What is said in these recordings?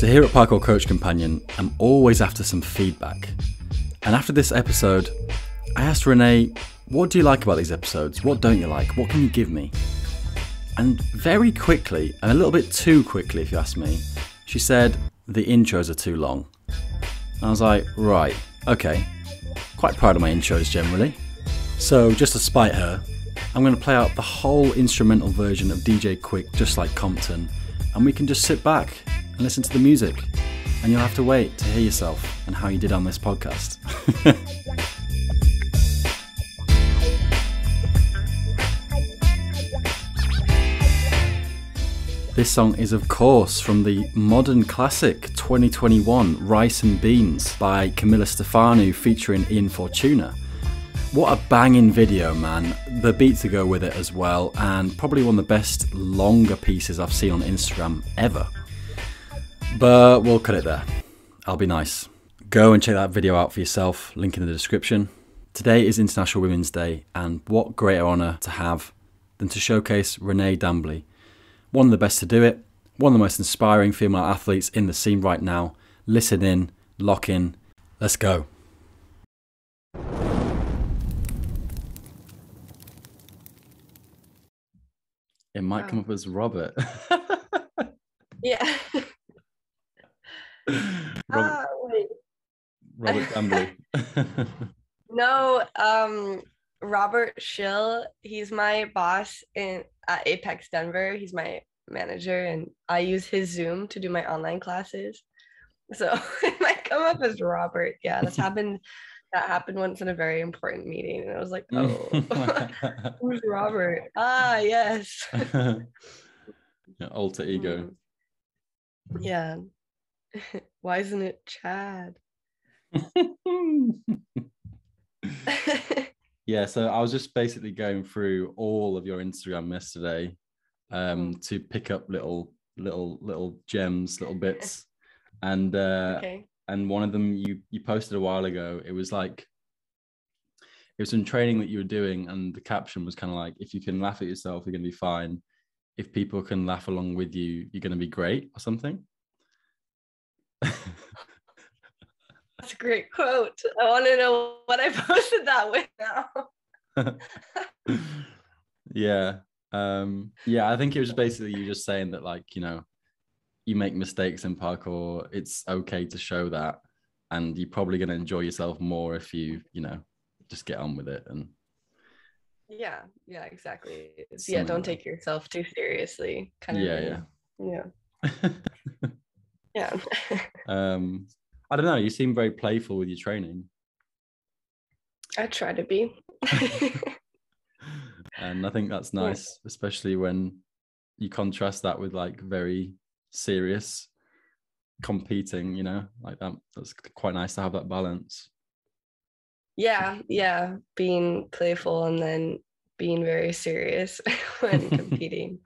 So here at Parkour Coach Companion, I'm always after some feedback. And after this episode, I asked Renae, what do you like about these episodes? What don't you like? What can you give me? And very quickly, and a little bit too quickly if you ask me, she said the intros are too long. And I was like, right, okay. Quite proud of my intros generally. So just to spite her, I'm going to play out the whole instrumental version of DJ Quick, Just Like Compton, and we can just sit back and listen to the music, and you'll have to wait to hear yourself and how you did on this podcast. This song is of course from the modern classic 2021 Rice and Beans by Camilla Stefanu featuring Ian Fortuna. What a banging video, man. The beat to go with it as well, and probably one of the best longer pieces I've seen on Instagram ever. But we'll cut it there. I'll be nice. Go and check that video out for yourself, link in the description. Today is International Women's Day, and what greater honour to have than to showcase Renae Dambly. One of the best to do it, one of the most inspiring female athletes in the scene right now. Listen in, lock in, let's go. It might come up as Robert. Yeah. Robert Dambly. No, Robert Schill, he's my boss at Apex Denver. He's my manager, and I use his Zoom to do my online classes. So it might come up as Robert. Yeah, that happened once in a very important meeting, and I was like, oh, who's Robert? Ah, yes. Yeah, alter ego. Yeah. Why isn't it Chad? Yeah, so I was just basically going through all of your Instagram yesterday to pick up little gems, little bits, and Okay. and one of them you posted a while ago. It was some training that you were doing, and the caption was kind of like, if you can laugh at yourself, you're gonna be fine. If people can laugh along with you, you're gonna be great, or something. That's a great quote. I want to know what I posted that with now. Yeah. Yeah, I think it was basically you just saying that, like, you know, you make mistakes in parkour. It's okay to show that, and you're probably going to enjoy yourself more if you know, just get on with it. And Yeah, exactly. Yeah, don't take yourself too seriously, kind of thing. Yeah. I don't know, you seem very playful with your training. I try to be. And I think that's nice, especially when you contrast that with like very serious competing, you know, like that's quite nice to have that balance. Yeah, being playful and then being very serious when competing.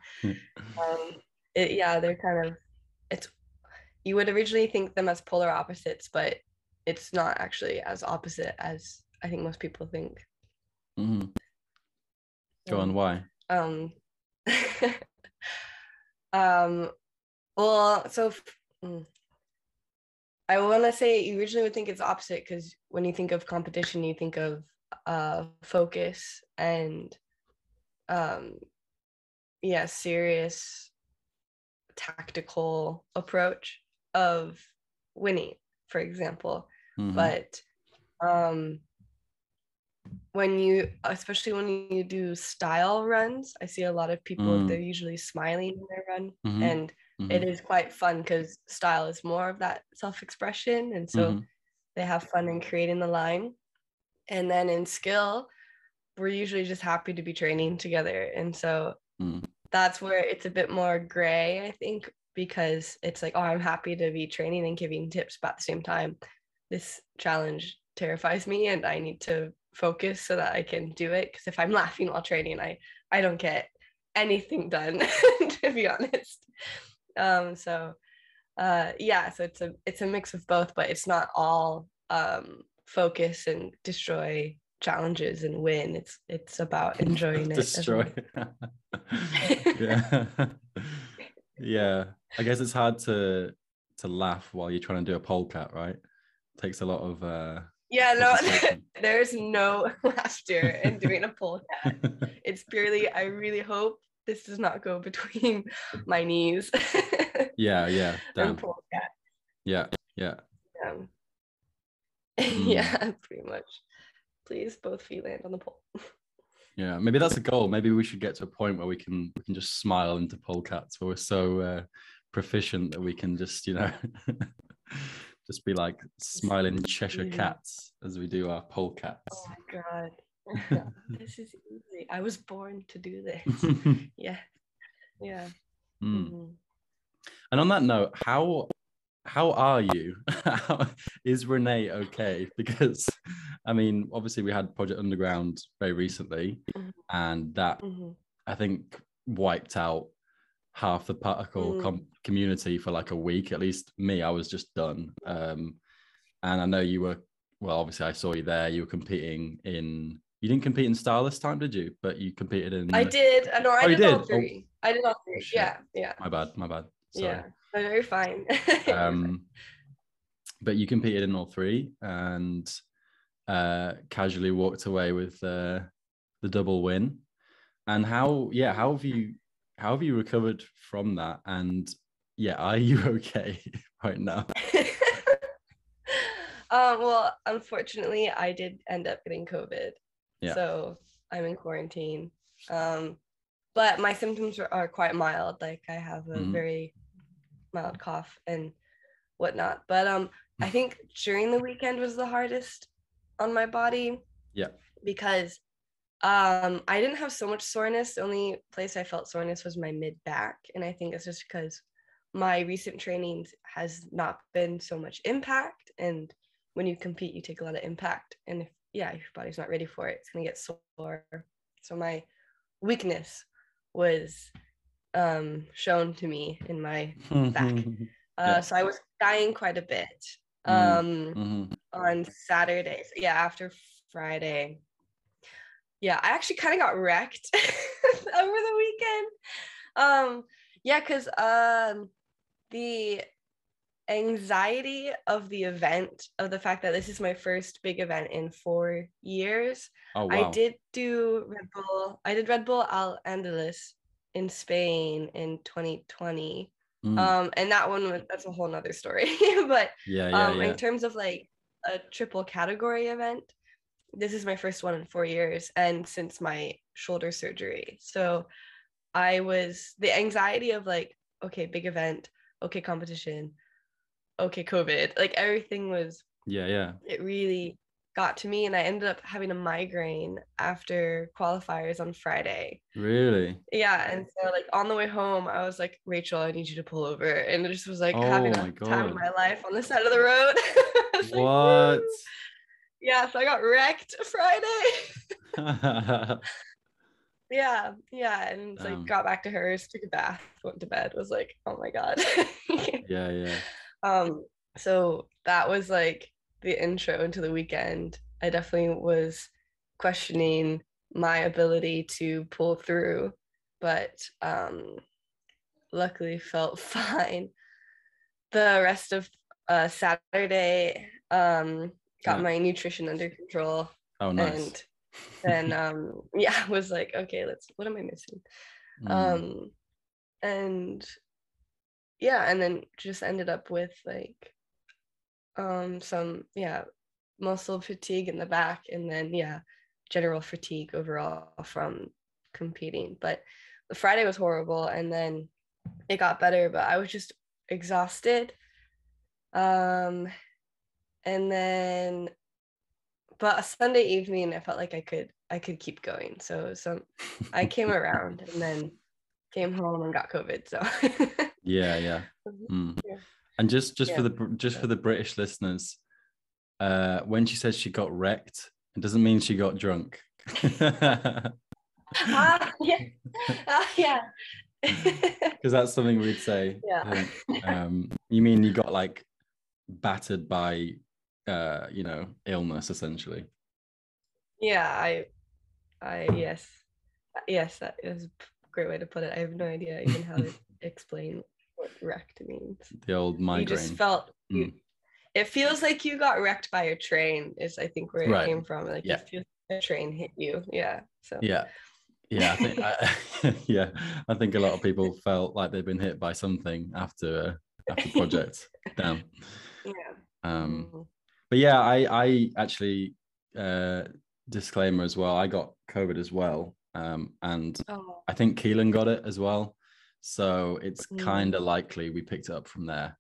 They're kind of, you would originally think them as polar opposites, but it's not actually as opposite as I think most people think. Mm-hmm. Go on, why? Well, so I want to say you originally would think it's opposite, because when you think of competition, you think of focus and serious tactical approach of winning, for example. Mm-hmm. But especially when you do style runs, I see a lot of people, they're usually smiling when they run. Mm-hmm. And it is quite fun because style is more of that self-expression, and so they have fun in creating the line. And then in skill, we're usually just happy to be training together, and so that's where it's a bit more gray, I think, because it's like, oh, I'm happy to be training and giving tips, but at the same time, this challenge terrifies me and I need to focus so that I can do it, because if I'm laughing while training, I don't get anything done, to be honest. So it's a mix of both, but it's not all focus and destroy challenges and win. It's about enjoying it. Destroy. Yeah. Yeah, I guess it's hard to to laugh while you're trying to do a polecat, right? It takes a lot of yeah, no, there's no laughter in doing a polecat. It's purely, I really hope this does not go between my knees. Yeah. Damn. And polecat. Yeah. Yeah, pretty much. Please, both feet land on the pole. Yeah, maybe that's a goal. Maybe we should get to a point where we can just smile into polecats, where we're so proficient that we can just, you know, just be like smiling Cheshire cats as we do our polecats. Oh my God. This is easy. I was born to do this. Yeah. And on that note, how are you? Is Renae okay? Because I mean, obviously we had Project Underground very recently, and that I think wiped out half the parkour community for like a week. At least me, I was just done. And I know you were, well, obviously I saw you there. You were competing in, you didn't compete in style this time, did you? But you competed in. I did. No, I did all three. I did all three. Shit. Yeah. My bad. Sorry. Yeah, no, you're fine. But you competed in all three and casually walked away with the double win. And how have you recovered from that? And are you okay right now? Well, unfortunately, I did end up getting COVID. Yeah. So I'm in quarantine. But my symptoms are quite mild. Like I have a very mild cough and whatnot. But I think during the weekend was the hardest on my body. Yeah. Because I didn't have so much soreness. The only place I felt soreness was my mid back. And I think it's just because my recent trainings has not been so much impact. And when you compete, you take a lot of impact. And if your body's not ready for it, it's gonna get sore. So my weakness was shown to me in my back. So I was dying quite a bit on Saturday. So after Friday. Yeah, I actually kind of got wrecked over the weekend. Because the anxiety of the event, of the fact that this is my first big event in 4 years. Oh, wow. I did Red Bull Al Andalus in Spain in 2020. And that one, that's a whole nother story. But in terms of like a triple category event, this is my first one in 4 years and since my shoulder surgery. So the anxiety of like, okay, big event, okay, competition, okay, COVID, like everything was, it really got to me. And I ended up having a migraine after qualifiers on Friday. Really? Yeah. And so like on the way home, I was like, Rachel, I need you to pull over. And it just was like having a time of my life on the side of the road. What? Like, yeah, so I got wrecked Friday. And like got back to hers, took a bath, went to bed, was like, oh my God. So that was like the intro into the weekend. I definitely was questioning my ability to pull through, but luckily felt fine. The rest of Saturday, got my nutrition under control. Oh, nice. And then was like, okay, what am I missing? And then just ended up with like some muscle fatigue in the back, and then general fatigue overall from competing. But the Friday was horrible, and then it got better, but I was just exhausted. And then but a Sunday evening I felt like I could keep going, so I came around and then came home and got COVID. So And just for the British listeners, when she says she got wrecked, it doesn't mean she got drunk. Because that's something we'd say. You mean you got like battered by illness essentially? Yes, that is a great way to put it. I have no idea even how to explain what wrecked means. The old migraine. You just felt it feels like you got wrecked by a train is I think where it came from. Like you feel like a train hit you. Yeah. So I think I think a lot of people felt like they've been hit by something after project. Damn. But yeah, I actually disclaimer as well, I got COVID as well, and I think Keelan got it as well, so it's kind of likely we picked it up from there,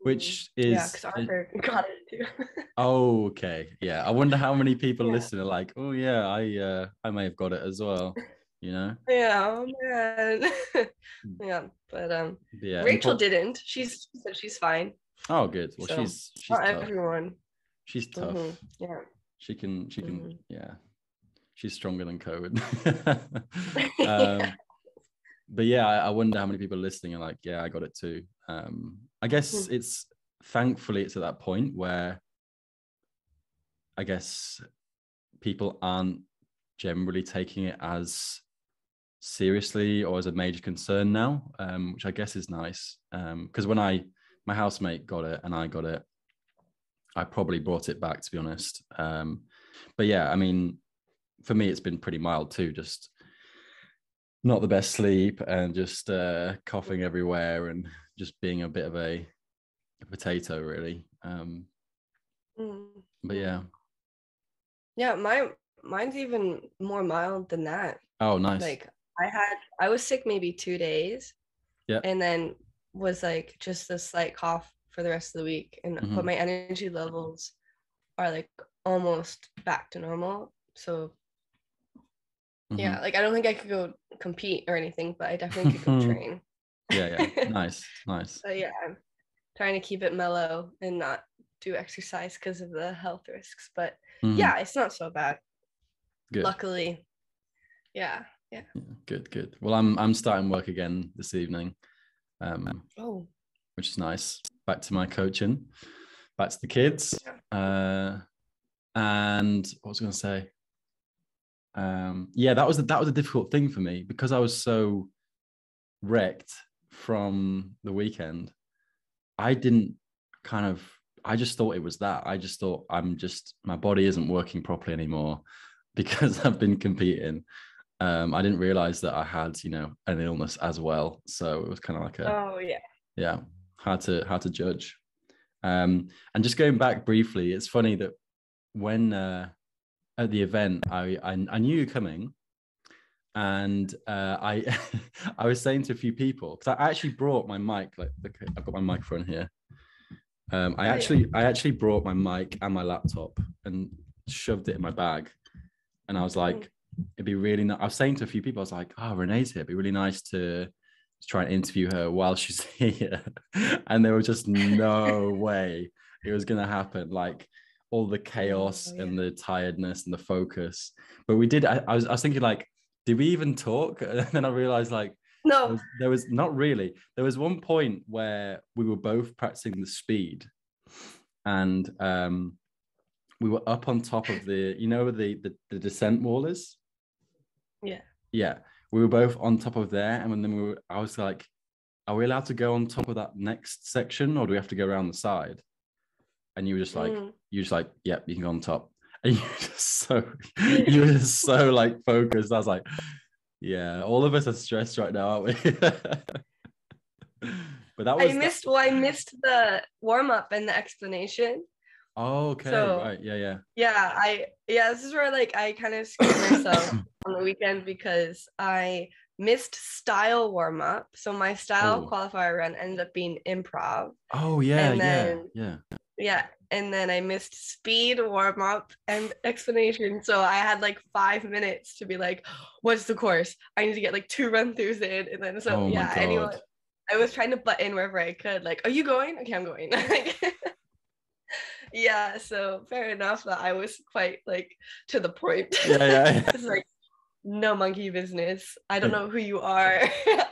which is because Arthur got it too. Oh, okay. Yeah, I wonder how many people listening are like, oh yeah, I may have got it as well, you know. Yeah, oh man. But Rachel didn't. She said she's fine. Oh, good. Well, so, she's not tough. Everyone. She's tough. Yeah. She can. Yeah. She's stronger than COVID. But yeah, I wonder how many people listening are like, yeah, I got it too. I guess thankfully it's at that point where I guess people aren't generally taking it as seriously or as a major concern now, which I guess is nice. Because when my housemate got it and I got it, I probably brought it back, to be honest. But yeah, I mean, for me, it's been pretty mild too, just not the best sleep and just coughing everywhere and just being a bit of a potato, really. But yeah. Yeah, mine's even more mild than that. Oh, nice. Like I was sick maybe 2 days. Yeah. And then was like just a slight cough for the rest of the week. And but my energy levels are like almost back to normal. So yeah, like I don't think I could go compete or anything, but I definitely could go train. Yeah. Nice. So yeah, I'm trying to keep it mellow and not do exercise because of the health risks. But yeah, it's not so bad. Good. Luckily. Yeah. Good. Well, I'm starting work again this evening. Which is nice. Back to my coaching, back to the kids. And what was I going to say? That was a difficult thing for me because I was so wrecked from the weekend. I just thought it was that. I just thought my body isn't working properly anymore because I've been competing. I didn't realize that I had, an illness as well. So it was kind of like hard to judge. And just going back briefly, it's funny that when at the event, I knew you were coming, and I was saying to a few people, because I actually brought my mic. Like, okay, I've got my microphone here. I actually brought my mic and my laptop and shoved it in my bag, and I was like, it'd be really nice. I was saying to a few people, I was like, oh, Renee's here. It'd be really nice to try and interview her while she's here. And there was just no way it was going to happen. Like all the chaos and the tiredness and the focus. But we did. I was thinking, like, did we even talk? And then I realized, like, no, there was not really. There was one point where we were both practicing the speed, and we were up on top of the descent wall is. Yeah, we were both on top of there, and then I was like, are we allowed to go on top of that next section, or do we have to go around the side? And you were just like, yep, you can go on top. And you were just so like focused. I was like, yeah, all of us are stressed right now, aren't we? But that was I missed the warm-up and the explanation. Oh, okay. So, right. Yeah. This is where like I kind of screwed myself on the weekend because I missed style warm-up. So my style qualifier run ended up being improv. Oh yeah, and then, yeah. And then I missed speed warm-up and explanation. So I had like 5 minutes to be like, what's the course? I need to get like 2 run-throughs in. And then anyway, I was trying to butt in wherever I could. Like, are you going? Okay, I'm going. Yeah, so fair enough that I was quite like to the point. Yeah. It's like no monkey business. I don't know who you are.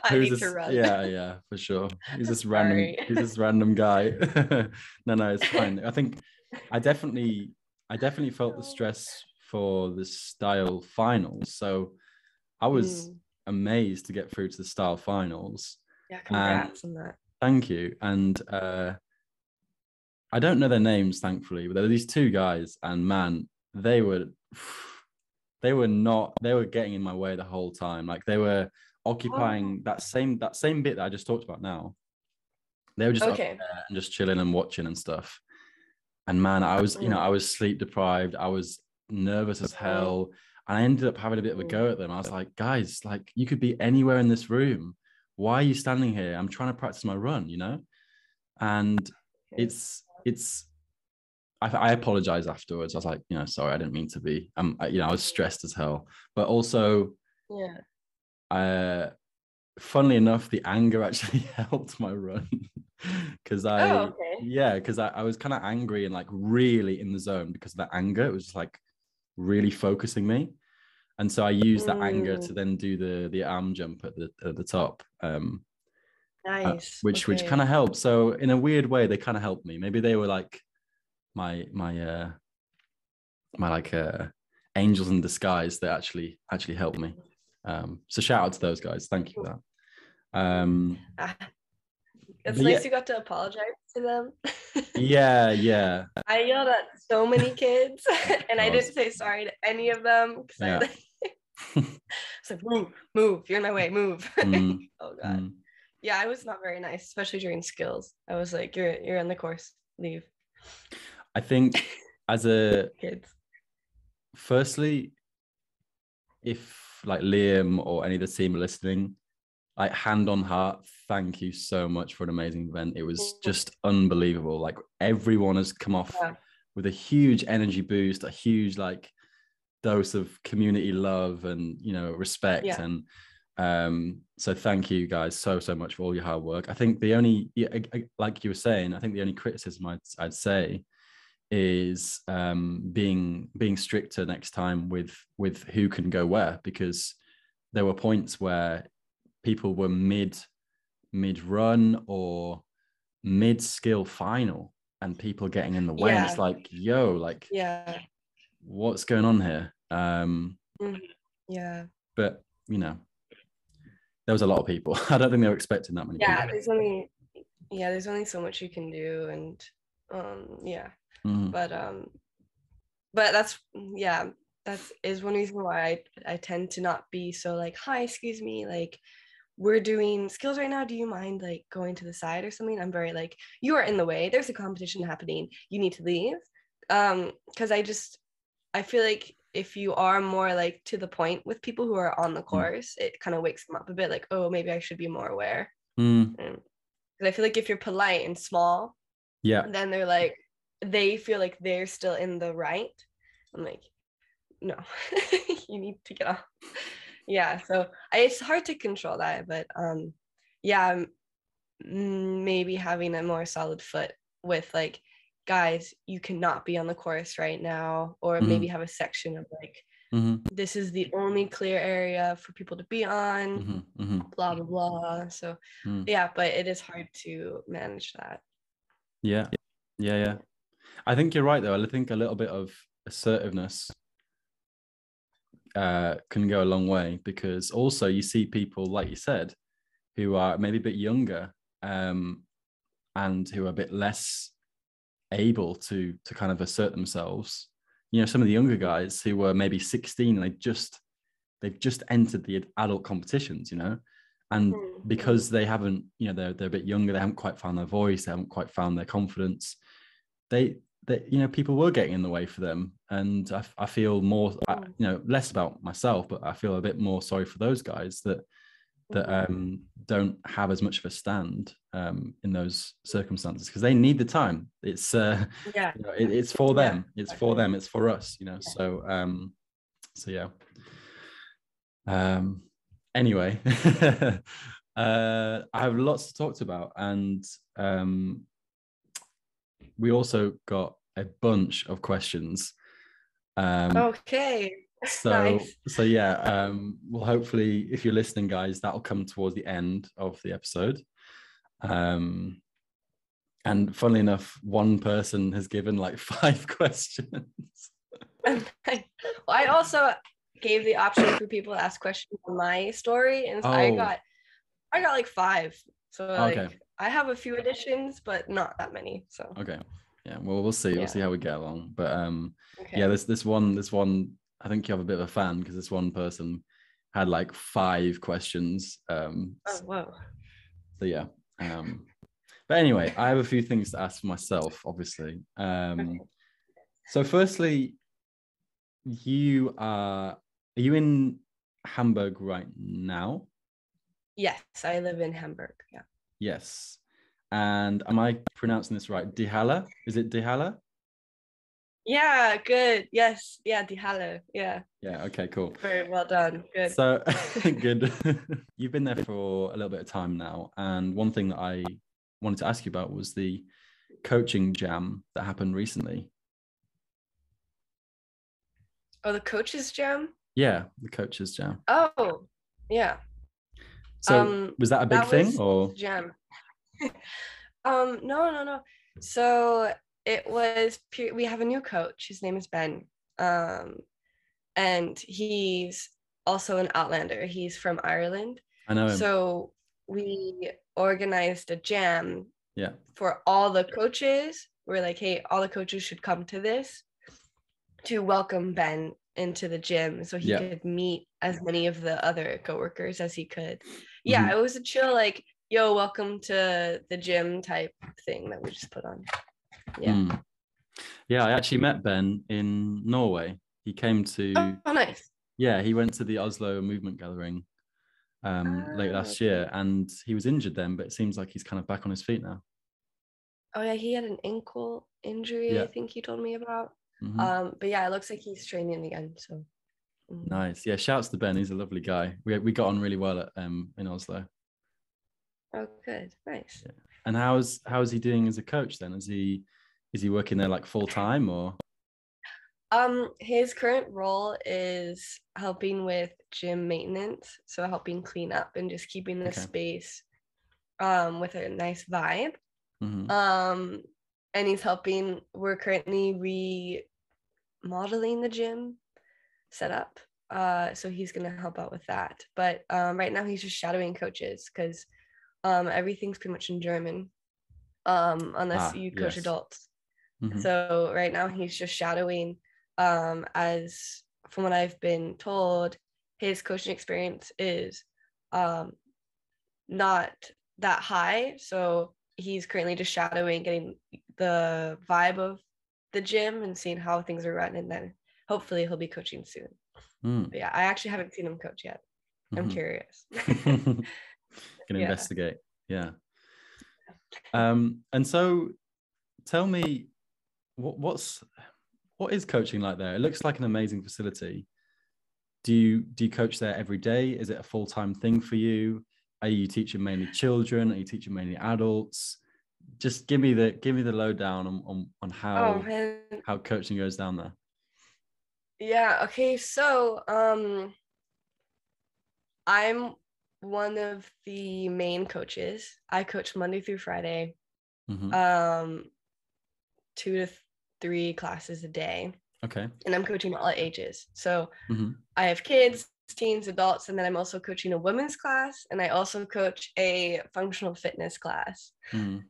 I need to run. Yeah, for sure. He's this random guy. No, it's fine. I think I definitely felt the stress for the style finals. So I was amazed to get through to the style finals. Yeah, congrats on that. Thank you. And I don't know their names, thankfully, but there were these two guys, and man, they were getting in my way the whole time. Like, they were occupying that same bit that I just talked about now. They were just up there and just chilling and watching and stuff. And man, I was sleep deprived. I was nervous as hell. And I ended up having a bit of a go at them. I was like, guys, like, you could be anywhere in this room. Why are you standing here? I'm trying to practice my run, you know? And I apologize afterwards. I was like, sorry, I didn't mean to be. I was stressed as hell. But also, funnily enough, the anger actually helped my run. Because I was kind of angry and like really in the zone because of that anger. It was just like really focusing me. And so I used that anger to then do the arm jump at the top. Nice. Which kind of helped. So in a weird way, they kind of helped me. Maybe they were like my like angels in disguise that actually helped me. So shout out to those guys. Thank you for that. It's nice you got to apologize to them. Yeah. I yelled at so many kids and I didn't say sorry to any of them. It's like, move, you're in my way, move. Oh God. Yeah, I was not very nice, especially during skills. I was like, you're in the course, leave. I think as a kids. Firstly, if like Liam or any of the team are listening, like, hand on heart, thank you so much for an amazing event. It was just unbelievable. Like, everyone has come off with a huge energy boost, a huge like dose of community love and respect. And so thank you guys so much for all your hard work. I think the only, like you were saying, I think the only criticism I'd say is being stricter next time with who can go where, because there were points where people were mid run or mid skill final and people getting in the way. And it's like, yo, like, what's going on here? But there was a lot of people. I don't think they were expecting that many people. There's only so much you can do. And but that's that is one reason why I tend to not be so like, hi, excuse me, like, we're doing skills right now, do you mind like going to the side or something? I'm very like, you are in the way, there's a competition happening, you need to leave. Because I feel like if you are more like to the point with people who are on the course, it kind of wakes them up a bit, like, oh, maybe I should be more aware. Because I feel like if you're polite and small, then they're like, they feel like they're still in the right. I'm like, no, you need to get off. So it's hard to control that, but maybe having a more solid foot with like, guys, you cannot be on the course right now, or maybe have a section of like, this is the only clear area for people to be on, blah blah blah. So but it is hard to manage that. I think you're right though. I think a little bit of assertiveness can go a long way, because also you see people, like you said, who are maybe a bit younger and who are a bit less able to kind of assert themselves. Some of the younger guys who were maybe 16, they've just entered the adult competitions, and because they haven't, they're a bit younger, they haven't quite found their voice, they haven't quite found their confidence, they people were getting in the way for them. And I feel more, less about myself, but I feel a bit more sorry for those guys that don't have as much of a stand in those circumstances, because they need the time. It's it's for them. It's for them. It's for us. Anyway, I have lots to talk about, and we also got a bunch of questions. Okay. Nice. Well, hopefully, if you're listening, guys, that'll come towards the end of the episode. And funnily enough, one person has given like 5 questions. I also gave the option for people to ask questions on my story, and I got like 5. So Okay. like I have a few additions, but not that many. So Okay. Yeah. Well, we'll see. We'll see how we get along. But okay. yeah, this one. I think you have a bit of a fan because this one person had like 5 questions. Oh, whoa. So yeah. But anyway, I have a few things to ask for myself, obviously. Okay. So firstly, are you in Hamburg right now? Yes, I live in Hamburg. Yeah. Yes. And am I pronouncing this right? Die Halle? Is it Die Halle? Yeah, good. Yes. Yeah, Die Halle. Yeah. Yeah, okay, cool. Very well done. Good. So good. You've been there for a little bit of time now. And one thing that I wanted to ask you about was the coaching jam that happened recently. Oh, the coaches jam? Yeah, the coaches jam. Oh, yeah. So was that a big That thing was or? jam. No. So it was we have a new coach. His name is Ben. And he's also an Outlander. He's from Ireland. I know him. So we organized a jam Yeah. for all the coaches. We're like, hey, all the coaches should come to this to welcome Ben into the gym so he could meet as many of the other coworkers as he could. Yeah, it was a chill, like, yo, welcome to the gym type thing that we just put on. Yeah. Yeah, I actually met Ben in Norway. He came to nice. Yeah, he went to the Oslo movement gathering late last year, and he was injured then, but it seems like he's kind of back on his feet now. Oh yeah, he had an ankle injury, I think he told me about. But yeah, it looks like he's training again. So nice. Yeah, shouts to Ben. He's a lovely guy. We got on really well at in Oslo. Oh, good, nice. Yeah. And how's he doing as a coach then? Is he working there like full time or? His current role is helping with gym maintenance, so helping clean up and just keeping the space with a nice vibe. And he's helping. We're currently remodeling the gym setup, so he's gonna help out with that. But right now he's just shadowing coaches because everything's pretty much in German, unless you coach adults. So right now he's just shadowing. As from what I've been told, his coaching experience is not that high. So he's currently just shadowing, getting the vibe of the gym and seeing how things are run. And then hopefully he'll be coaching soon. But yeah, I actually haven't seen him coach yet. I'm curious. Gonna investigate. Yeah. And so tell me, what is coaching like there? It looks like an amazing facility. Do you coach there every day? Is it a full-time thing for you? Are you teaching mainly children? Are you teaching mainly adults? Just give me the lowdown on how coaching goes down there. Yeah, okay. So I'm one of the main coaches. I coach Monday through Friday. 2 to 3 classes a day. Okay. And I'm coaching all ages. So I have kids, teens, adults, and then I'm also coaching a women's class, and I also coach a functional fitness class.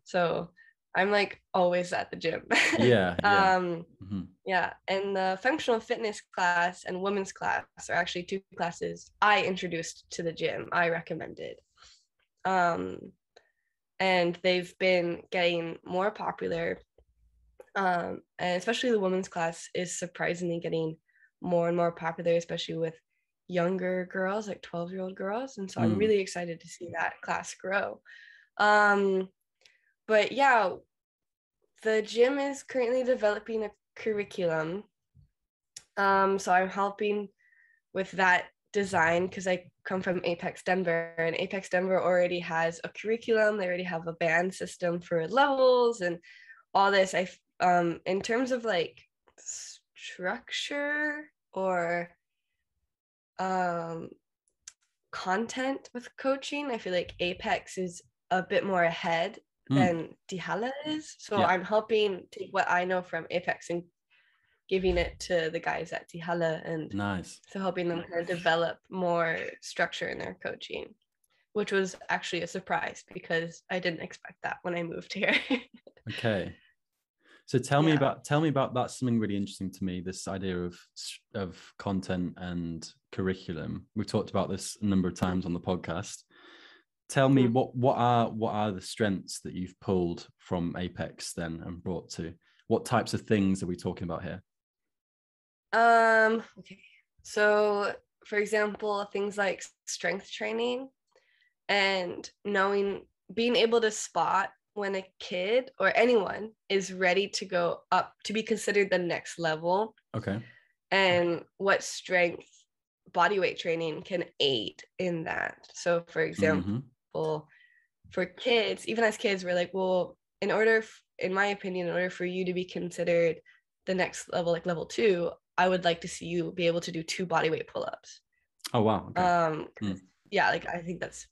So I'm like always at the gym. Yeah. And the functional fitness class and women's class are actually 2 classes I introduced to the gym. I recommended. And they've been getting more popular. And especially the women's class is surprisingly getting more and more popular, especially with younger girls, like 12-year-old girls. And so I'm really excited to see that class grow. But yeah, the gym is currently developing a curriculum. So I'm helping with that design because I come from Apex Denver, and Apex Denver already has a curriculum. They already have a band system for levels and all this. In terms of like structure or content with coaching, I feel like Apex is a bit more ahead than Die Halle is. So I'm helping take what I know from Apex and giving it to the guys at Die Halle, and nice. So helping them kind of develop more structure in their coaching, which was actually a surprise because I didn't expect that when I moved here. Okay. So tell me about that's something really interesting to me, this idea of content and curriculum. We've talked about this a number of times on the podcast. Tell me what are the strengths that you've pulled from Apex then and brought to, what types of things are we talking about here? Okay. So for example, things like strength training and being able to spot when a kid or anyone is ready to go up to be considered the next level. Okay. And what strength body weight training can aid in that. So for example, for kids, even as kids, we're like, well, in my opinion, in order for you to be considered the next level, like level 2, I would like to see you be able to do 2 body weight pull-ups. Oh, wow. Okay. Yeah, like I think that's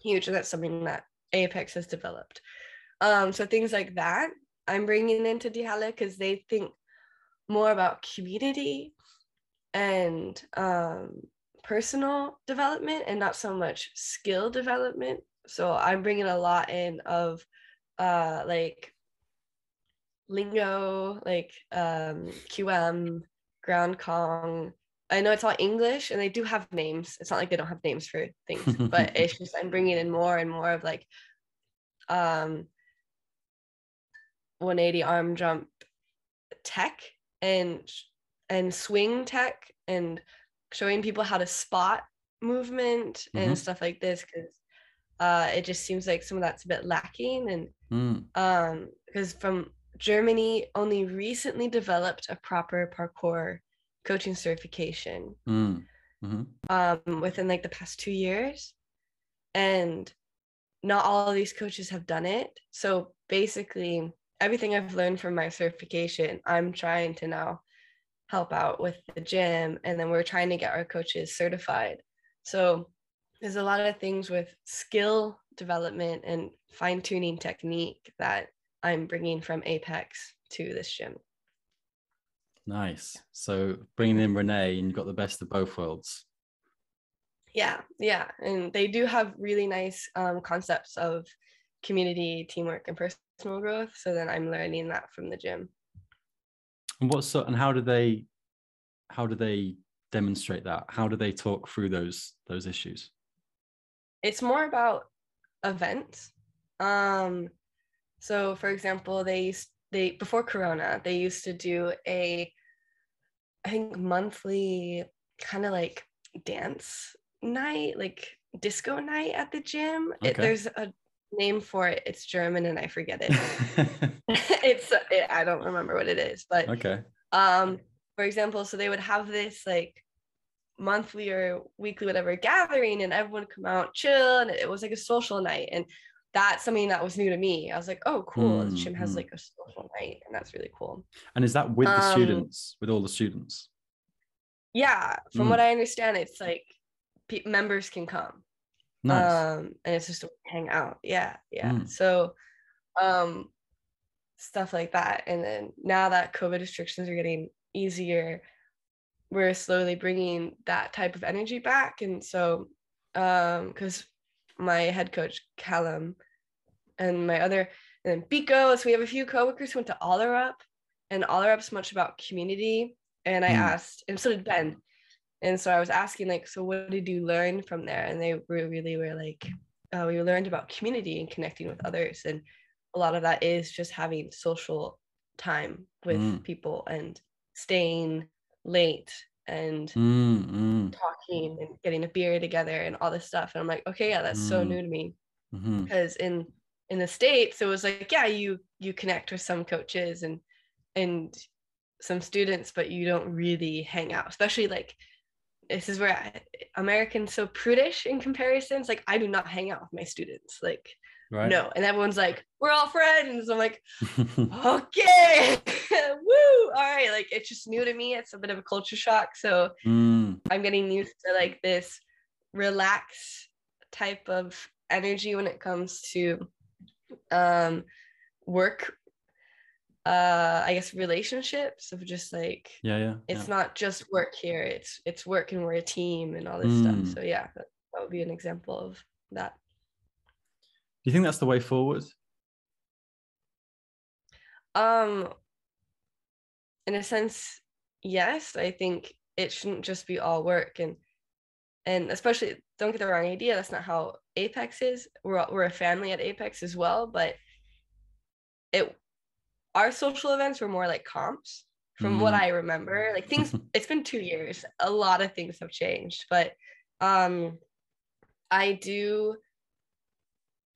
huge, and that's something that Apex has developed. So things like that I'm bringing into Halle because they think more about community and personal development and not so much skill development. So I'm bringing a lot in of like lingo, like QM, ground Kong. I know it's all English and they do have names. It's not like they don't have names for things, but it's just I'm bringing in more and more of like 180 arm jump tech and swing tech and showing people how to spot movement and stuff like this, because it just seems like some of that's a bit lacking. And because from Germany only recently developed a proper parkour coaching certification within like the past 2 years, and not all of these coaches have done it. So basically everything I've learned from my certification, I'm trying to now help out with the gym, and then we're trying to get our coaches certified. So there's a lot of things with skill development and fine-tuning technique that I'm bringing from Apex to this gym. Nice. So bringing in Renae, and you've got the best of both worlds. Yeah. And they do have really nice concepts of community, teamwork, and personal growth. So then I'm learning that from the gym. And how do they demonstrate that? How do they talk through those issues? It's more about events. So for example, they before Corona, they used to do I think monthly kind of like dance night, like disco night at the gym. Okay. There's a name for it. It's German and I forget it. I don't remember what it is, but okay. For example, so they would have this like monthly or weekly whatever gathering, and everyone would come out chill, and it was like a social night. And that's something that was new to me. I was like, oh cool, the gym has like a social night, and that's really cool. And is that with the students, with all the students? Yeah, from what I understand, it's like members can come. Nice. And it's just a hang out. Yeah. So stuff like that. And then now that COVID restrictions are getting easier, we're slowly bringing that type of energy back. And so because my head coach Callum and then Biko, so we have a few coworkers who went to Allerup, and Allerup's much about community. And I asked, and so did Ben. And so I was asking, like, so what did you learn from there? And they were like, we learned about community and connecting with others. And a lot of that is just having social time with people and staying late and talking and getting a beer together and all this stuff. And I'm like, okay, yeah, that's so new to me. Because in the States, it was like, yeah, you connect with some coaches and some students, but you don't really hang out, especially like, this is where Americans so prudish in comparisons. Like, I do not hang out with my students. Like, no. And everyone's like, we're all friends. I'm like, okay, woo. All right. Like, it's just new to me. It's a bit of a culture shock. So I'm getting used to like this relaxed type of energy when it comes to work, I guess relationships, of just like it's not just work here, it's work and we're a team and all this stuff. So yeah, that would be an example of that. Do you think that's the way forward? In a sense, yes. I think it shouldn't just be all work, and especially, don't get the wrong idea, that's not how Apex is. We're a family at Apex as well, but our social events were more like comps from what I remember. Like, things, it's been 2 years. A lot of things have changed, but I do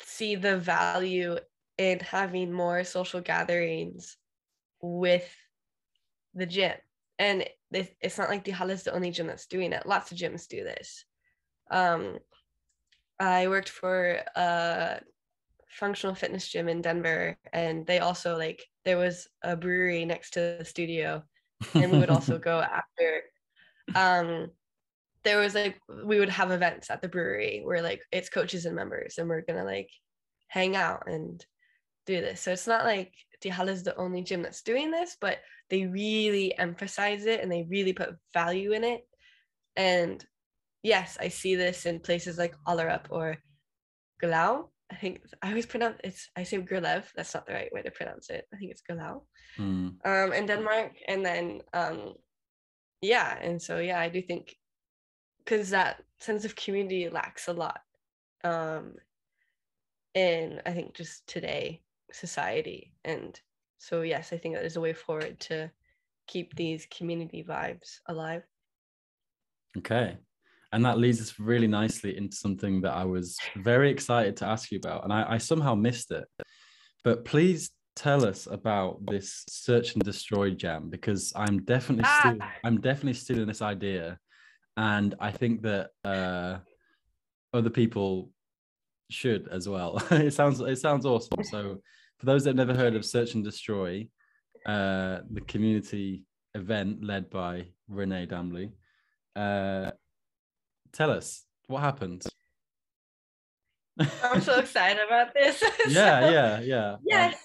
see the value in having more social gatherings with the gym. And it's not like the Halle is the only gym that's doing it. Lots of gyms do this. I worked for a functional fitness gym in Denver, and they also, like, there was a brewery next to the studio, and we would also go after. There was, like, we would have events at the brewery where, like, it's coaches and members, and we're gonna, like, hang out and do this. So it's not like the Halle is the only gym that's doing this, but they really emphasize it and they really put value in it. And yes, I see this in places like Ollerup or Gerlev. I think I always pronounce I say Gerlev. That's not the right way to pronounce it. I think it's Gerlev. In Denmark. And then yeah, and so yeah, I do think, because that sense of community lacks a lot in, I think, just today society. And so yes, I think that is a way forward to keep these community vibes alive. Okay. And that leads us really nicely into something that I was very excited to ask you about, and I somehow missed it. But please tell us about this search and destroy jam, because I'm definitely stealing this idea, and I think that other people should as well. It sounds awesome. So for those that have never heard of search and destroy, the community event led by Renae Dambly, tell us what happened. I'm so excited about this. Yeah. Yes.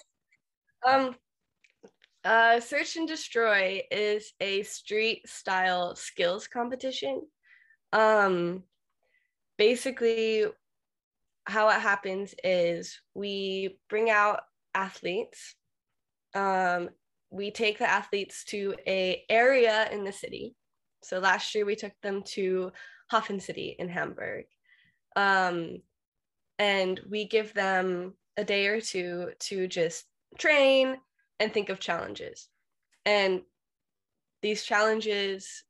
Search and Destroy is a street style skills competition. Basically, how it happens is we bring out athletes. We take the athletes to an area in the city. So last year we took them to Hafen City in Hamburg. And we give them a day or two to just train and think of challenges. And these challenges,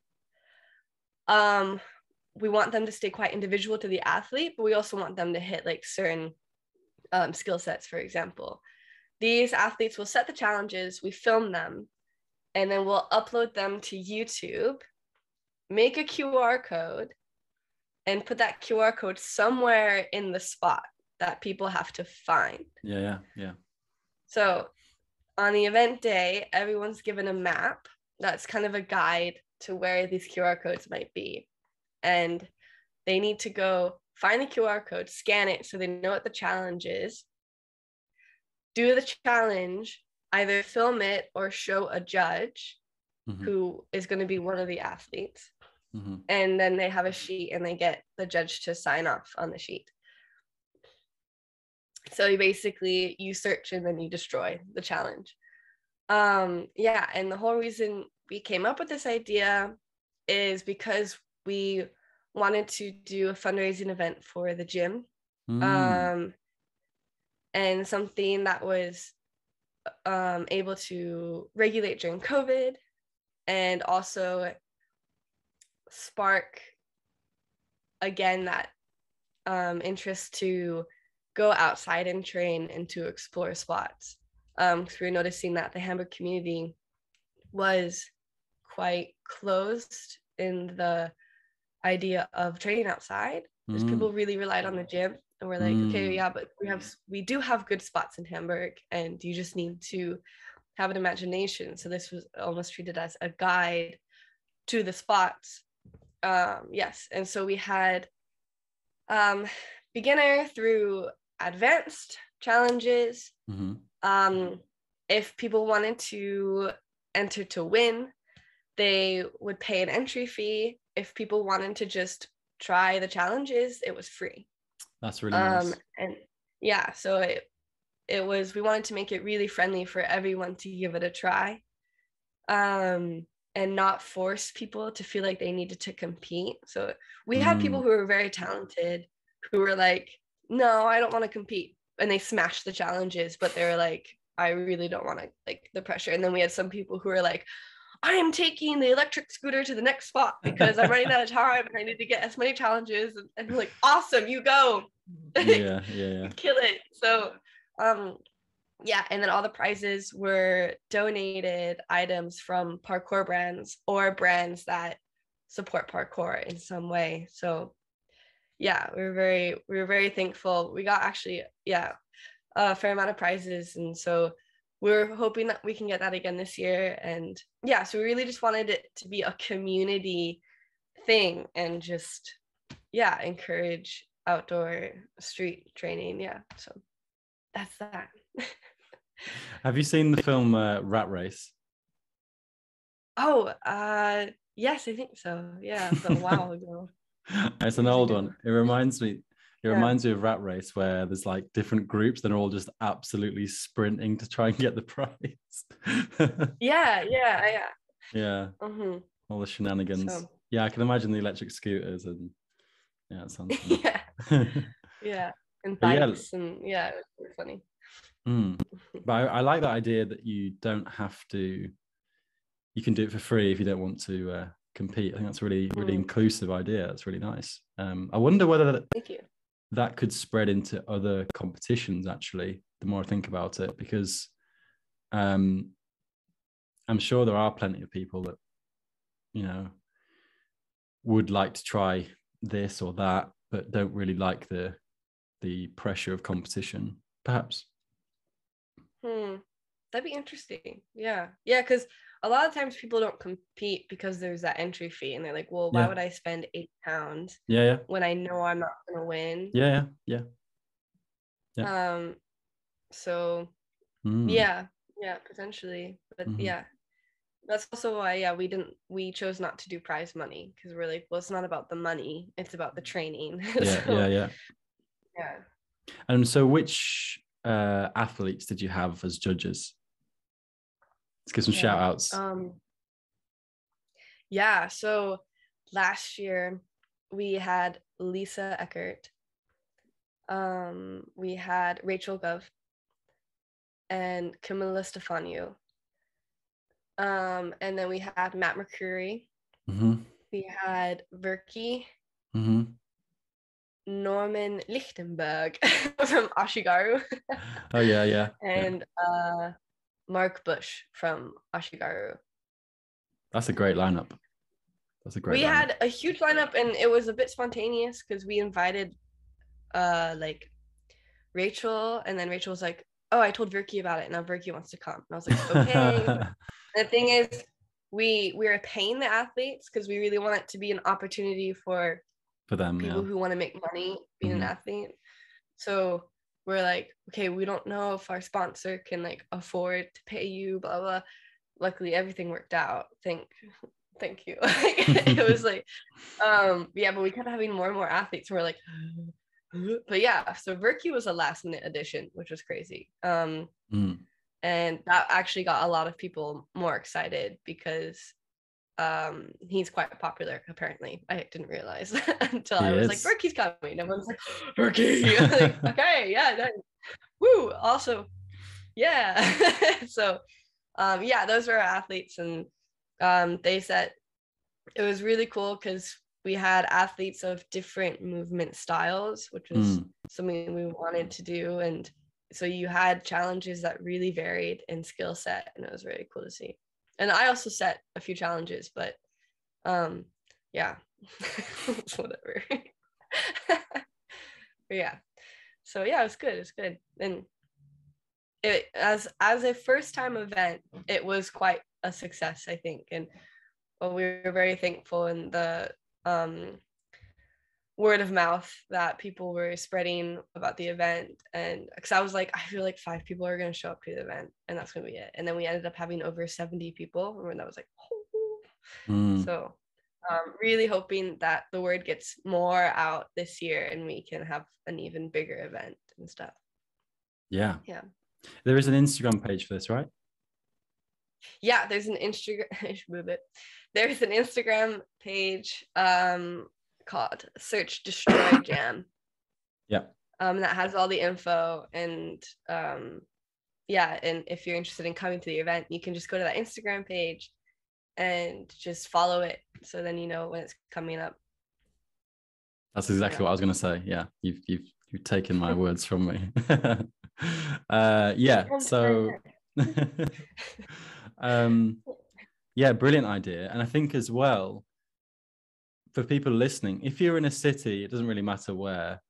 we want them to stay quite individual to the athlete, but we also want them to hit, like, certain skill sets. For example, these athletes will set the challenges, we film them, and then we'll upload them to YouTube, make a QR code, and put that QR code somewhere in the spot that people have to find. Yeah. So on the event day, everyone's given a map that's kind of a guide to where these QR codes might be. And they need to go find the QR code, scan it so they know what the challenge is, do the challenge, either film it or show a judge who is going to be one of the athletes. And then they have a sheet and they get the judge to sign off on the sheet. So you search and then you destroy the challenge. And the whole reason we came up with this idea is because we wanted to do a fundraising event for the gym. And something that was able to regulate during COVID, and also spark again that interest to go outside and train and to explore spots. Because we were noticing that the Hamburg community was quite closed in the idea of training outside, because people really relied on the gym, and we're like, okay, yeah, but we do have good spots in Hamburg, and you just need to have an imagination. So this was almost treated as a guide to the spots. Yes, and so we had beginner through advanced challenges. If people wanted to enter to win, they would pay an entry fee. If people wanted to just try the challenges, it was free. That's really nice. And yeah, so it was, we wanted to make it really friendly for everyone to give it a try, and not force people to feel like they needed to compete. So we had people who were very talented who were like, no, I don't want to compete, and they smashed the challenges, but they were like, I really don't want to, like, the pressure. And then we had some people who were like, I am taking the electric scooter to the next spot because I'm running out of time and I need to get as many challenges. And we're like, awesome, you go. Yeah. Kill it. So yeah, and then all the prizes were donated items from parkour brands or brands that support parkour in some way. So yeah, we were very thankful. We got actually, yeah, a fair amount of prizes, and so we're hoping that we can get that again this year. And yeah, so we really just wanted it to be a community thing and just, yeah, encourage outdoor street training. Yeah, so that's that. Have you seen the film Rat Race? Oh, yes, I think so. Yeah, but a while ago. It's an old one. It reminds me Yeah. of Rat Race, where there's like different groups that are all just absolutely sprinting to try and get the prize. Yeah. Yeah, Mm-hmm. all the shenanigans. So Yeah, I can imagine the electric scooters, and yeah, it sounds fun. yeah, yeah, and But yeah, bikes, and yeah, it was really funny. but I like that idea that you don't have to. You can do it for free if you don't want to compete. I think that's a really inclusive idea. That's really nice. I wonder whether Thank you. that could spread into other competitions, actually, the more I think about it, because I'm sure there are plenty of people that, you know, would like to try this or that, but don't really like the pressure of competition, perhaps. That'd be interesting. Yeah, because a lot of times people don't compete because there's that entry fee, and they're like, well, why would I spend £8 when I know I'm not gonna win? Yeah. So yeah, potentially, but yeah, that's also why we chose not to do prize money, because we're like, well, it's not about the money, it's about the training. Yeah. And so which athletes did you have as judges? Let's give some shout outs. Yeah, so last year we had Lisa Eckert, we had Rachel Gov, and Camilla Stefanu, and then we had Matt McCreary, we had Verki, Norman Lichtenberg from Ashigaru. Oh yeah. And Mark Bush from Ashigaru. That's a great lineup. We had a huge lineup, and it was a bit spontaneous because we invited like Rachel, and then Rachel was like, oh, I told Verki about it, and now Verki wants to come. And I was like, okay. The thing is, we were paying the athletes because we really want it to be an opportunity for them, people who want to make money being an athlete. So we're like, okay, we don't know if our sponsor can like afford to pay you, blah blah. Luckily, everything worked out. Thank you. It was like, yeah, but we kept having more and more athletes. And we're like, but yeah, so Verki was a last minute addition, which was crazy. And that actually got a lot of people more excited because he's quite popular, apparently. I didn't realize until I was like, Verki's coming. Everyone's like, Verki. Like, okay, yeah, then, woo. Also, yeah. So yeah, those were our athletes, and they said it was really cool because we had athletes of different movement styles, which was something we wanted to do. And so you had challenges that really varied in skill set, and it was really cool to see. And I also set a few challenges, but yeah, whatever. Yeah, so yeah, it was good. And it, as a first time event, it was quite a success, I think. And well, we were very thankful in the word of mouth that people were spreading about the event. And because I was like, I feel like 5 people are going to show up to the event, and that's going to be it. And then we ended up having over 70 people, and that was like, oh. So Really hoping that the word gets more out this year and we can have an even bigger event and stuff. Yeah. Yeah. There is an Instagram page for this, right? Yeah, there's an Instagram. I should move it. There's an Instagram page called Search Destroy Jam. Yeah. That has all the info, and yeah, and if you're interested in coming to the event, you can just go to that Instagram page and just follow it, so then you know when it's coming up. That's exactly what I was going to say. Yeah, you've taken my words from me. Yeah. So, yeah, brilliant idea. And I think as well, for people listening, if you're in a city, it doesn't really matter where,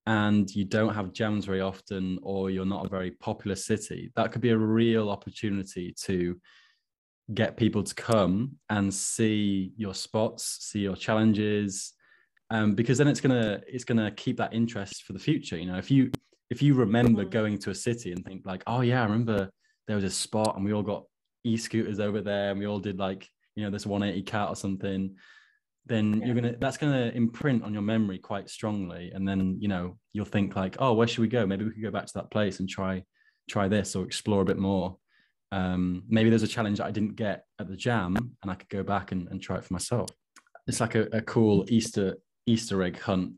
and you don't have jams very often, or you're not a very popular city, that could be a real opportunity to get people to come and see your spots, see your challenges, because then it's gonna keep that interest for the future. You know, if you remember going to a city and think like, oh yeah, I remember there was a spot and we all got e-scooters over there and we all did like, you know, this 180 cat or something, then that's gonna imprint on your memory quite strongly. And then, you know, you'll think like, oh, where should we go? Maybe we could go back to that place and try this or explore a bit more. Maybe there's a challenge that I didn't get at the jam and I could go back and try it for myself. It's like a cool Easter egg hunt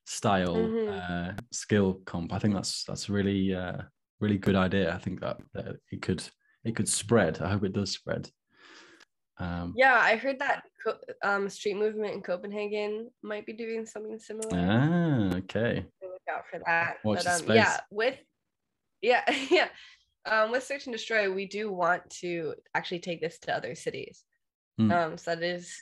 style skill comp. I think that's really really good idea. I think that it could spread. I hope it does spread. Yeah, I heard that street movement in Copenhagen might be doing something similar. Okay. Look out for that. Watch the space. Yeah, with Search and Destroy, we do want to actually take this to other cities. So that is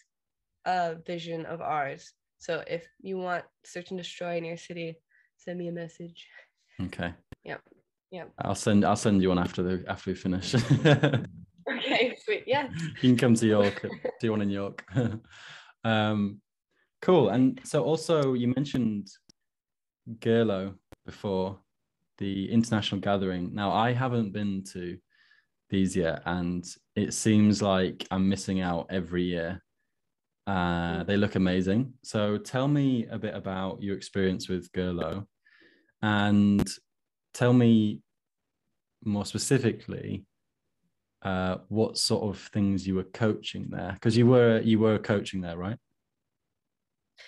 a vision of ours. So if you want Search and Destroy in your city, send me a message. Okay. Yeah. I'll send you one after we finish. Okay, sweet. Yeah. You can come to York. Do one in York. Cool. And so also you mentioned Gerlev before, the international gathering. Now I haven't been to these yet, and it seems like I'm missing out every year. They look amazing. So tell me a bit about your experience with Gerlev, and tell me more specifically what sort of things you were coaching there, because you were coaching there, right?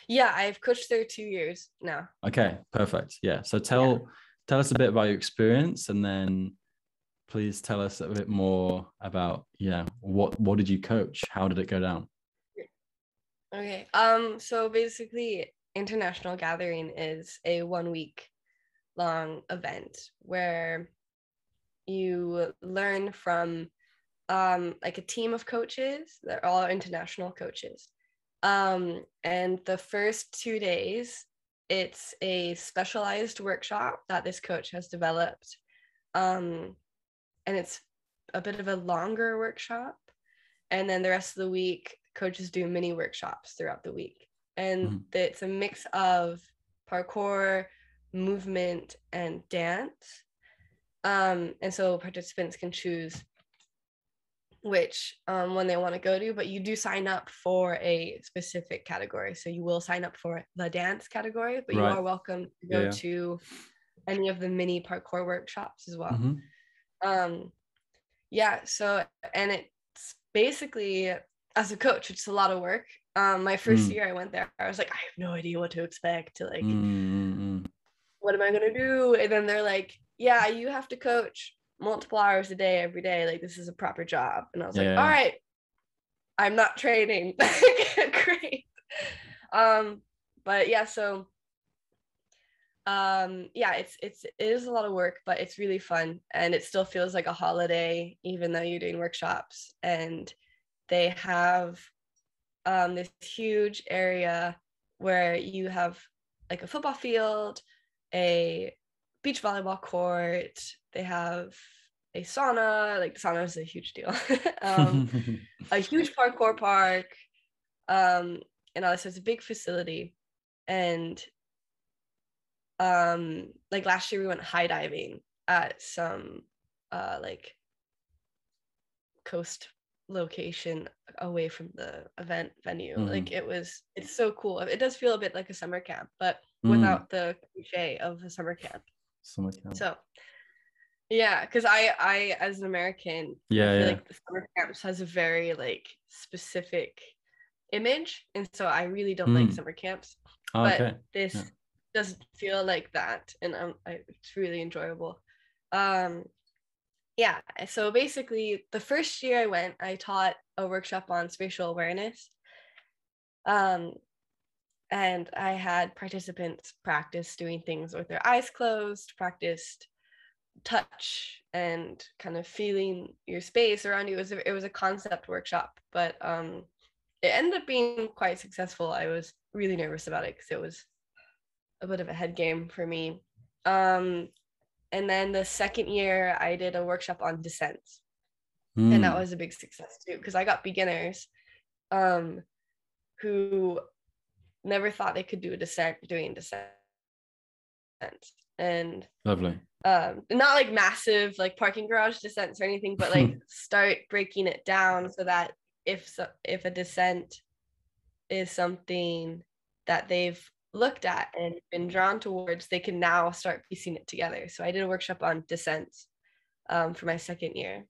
Yeah, I've coached there 2 years now. Okay, perfect. Yeah. So tell us a bit about your experience, and then please tell us a bit more about what did you coach? How did it go down? Okay. So basically, International Gathering is a 1 week long event where you learn from like a team of coaches. They're all international coaches. And the first 2 days, it's a specialized workshop that this coach has developed. And it's a bit of a longer workshop. And then the rest of the week, coaches do mini workshops throughout the week. And it's a mix of parkour, movement, and dance. And so participants can choose which one they want to go to, but you do sign up for a specific category. So you will sign up for the dance category, but you are welcome to go to any of the mini parkour workshops as well. So, and it's basically, as a coach, it's a lot of work. My first year I went there, I was like, I have no idea what to expect. Like, what am I gonna do? And then they're like, yeah, you have to coach multiple hours a day every day. Like, this is a proper job. And I was like, all right, I'm not training. Great. But yeah, so it is a lot of work, but it's really fun, and it still feels like a holiday even though you're doing workshops. And they have this huge area where you have like a football field, a beach volleyball court. They have a sauna. Like, the sauna is a huge deal. A huge parkour park, and all this. So it's a big facility. And like last year we went high diving at some like coast location away from the event venue. Mm. Like it's so cool. It does feel a bit like a summer camp, but without the cliche of a summer camp. So yeah, because I as an American, I feel like the summer camps has a very like specific image, and so I really don't like summer camps. But this doesn't feel like that, and it's really enjoyable. Yeah, so basically the first year I went, I taught a workshop on spatial awareness. And I had participants practice doing things with their eyes closed, practiced touch and kind of feeling your space around you. It was a concept workshop, but it ended up being quite successful. I was really nervous about it because it was a bit of a head game for me. And then the second year I did a workshop on descents. And that was a big success too, because I got beginners who never thought they could do a descent doing descent. And lovely. Not like massive like parking garage descents or anything, but like start breaking it down so that if a descent is something that they've looked at and been drawn towards, they can now start piecing it together. So I did a workshop on descents for my second year.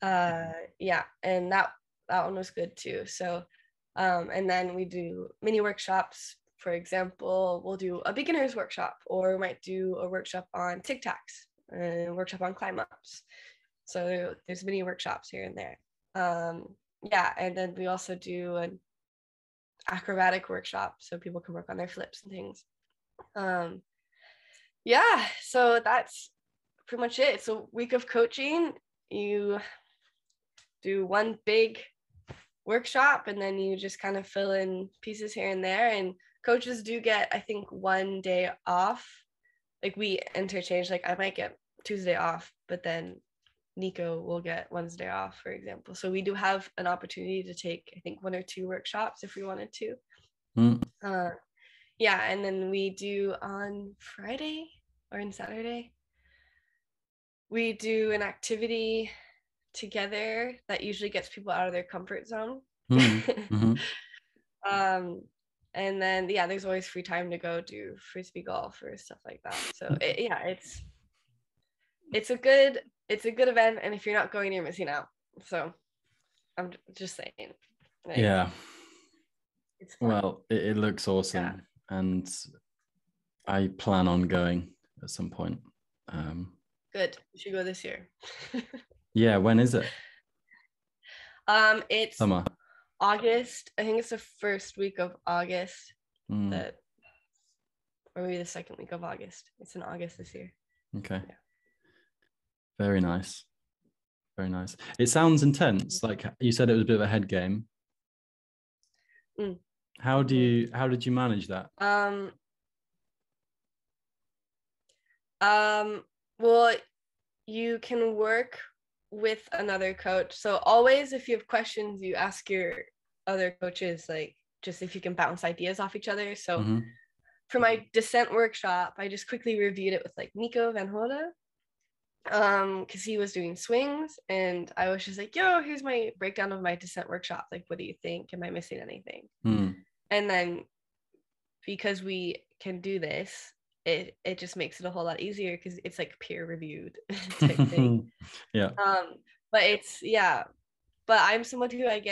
Yeah, and that one was good too. So and then we do mini workshops. For example, we'll do a beginner's workshop, or we might do a workshop on tic-tacs, a workshop on climb-ups. So there's mini workshops here and there. Yeah, and then we also do an acrobatic workshop, so people can work on their flips and things. Yeah, so that's pretty much it. So week of coaching, you do one big workshop, and then you just kind of fill in pieces here and there, and coaches do get, I think, one day off. Like we interchange, like I might get Tuesday off, but then Nico will get Wednesday off, for example. So we do have an opportunity to take, I think, 1 or 2 workshops if we wanted to. Yeah, and then we do on Friday or on Saturday, we do an activity together that usually gets people out of their comfort zone. And then yeah, there's always free time to go do frisbee golf or stuff like that. So it's a good event, and if you're not going, you're missing out. So I'm just saying. Like, yeah. Well, it looks awesome, and I plan on going at some point. Good. You should go this year. Yeah, when is it? It's summer. August. I think it's the first week of August. Or maybe the second week of August. It's in August this year. Okay. Yeah. Very nice. Very nice. It sounds intense. Like you said, it was a bit of a head game. How did you manage that? Well, you can work with another coach. So always, if you have questions, you ask your other coaches, like just if you can bounce ideas off each other. So for my descent workshop, I just quickly reviewed it with like Nico Van Hode, because he was doing swings, and I was just like, yo, here's my breakdown of my descent workshop. Like, what do you think? Am I missing anything? And then because we can do this, it just makes it a whole lot easier because it's like peer reviewed type thing. Yeah. But it's but I'm someone who I'm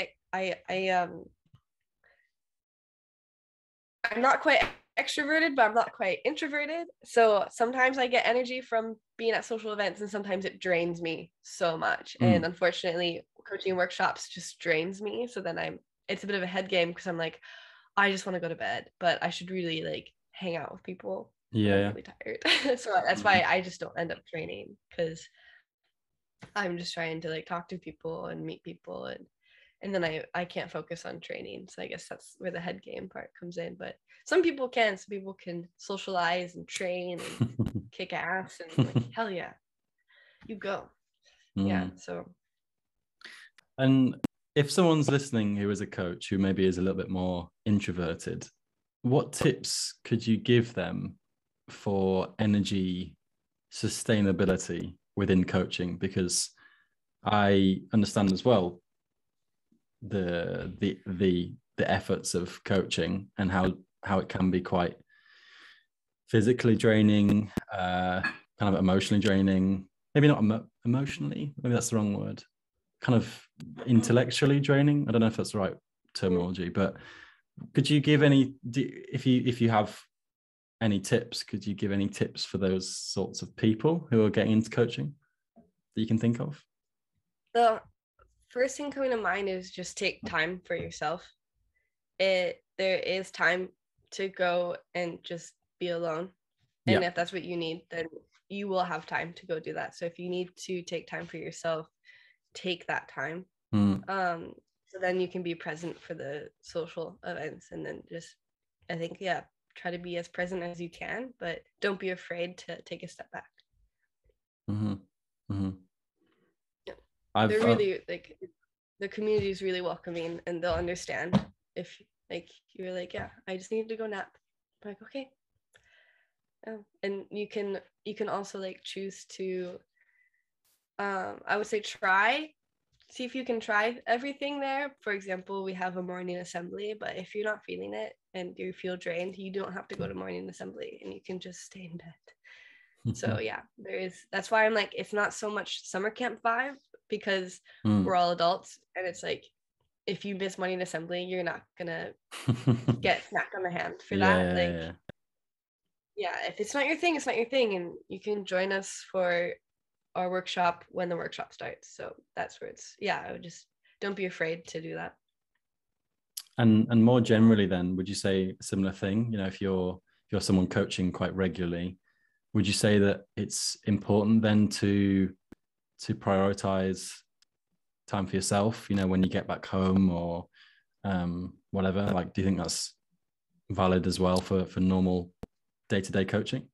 not quite extroverted, but I'm not quite introverted. So sometimes I get energy from being at social events, and sometimes it drains me so much. And unfortunately, coaching workshops just drains me. So then it's a bit of a head game, because I'm like, I just want to go to bed, but I should really like hang out with people. I'm really tired. So that's why I just don't end up training, because I'm just trying to like talk to people and meet people, and then I can't focus on training. So I guess that's where the head game part comes in. But some people can socialize and train and kick ass, and like, hell yeah, you go. Yeah. So. And if someone's listening who is a coach who maybe is a little bit more introverted, what tips could you give them for energy sustainability within coaching? Because I understand as well the efforts of coaching and how it can be quite physically draining, kind of emotionally draining. Maybe not emotionally. Maybe that's the wrong word. Kind of intellectually draining. I don't know if that's the right terminology, but could you give any, if you have any tips, could you give any tips for those sorts of people who are getting into coaching that you can think of? The first thing coming to mind is just take time for yourself. There is time to go and just be alone. And if that's what you need, then you will have time to go do that. So if you need to take time for yourself, take that time. So then you can be present for the social events, and then just, I think, try to be as present as you can, but don't be afraid to take a step back. They're really like, the community is really welcoming, and they'll understand if like you're like, I just need to go nap. I'm like, okay. And you can also like choose to I would say see if you can try everything there. For example, we have a morning assembly, but if you're not feeling it and you feel drained, you don't have to go to morning assembly, and you can just stay in bed. So that's why I'm like, it's not so much summer camp vibe, because we're all adults, and it's like, if you miss morning assembly, you're not gonna get smacked on the hand for that. If it's not your thing, it's not your thing, and you can join us for our workshop when the workshop starts. So that's where it's, I would just, don't be afraid to do that. And more generally then, would you say a similar thing? You know, if you're someone coaching quite regularly, would you say that it's important then to prioritize time for yourself, you know, when you get back home or whatever? Like, do you think that's valid as well for normal day-to-day coaching?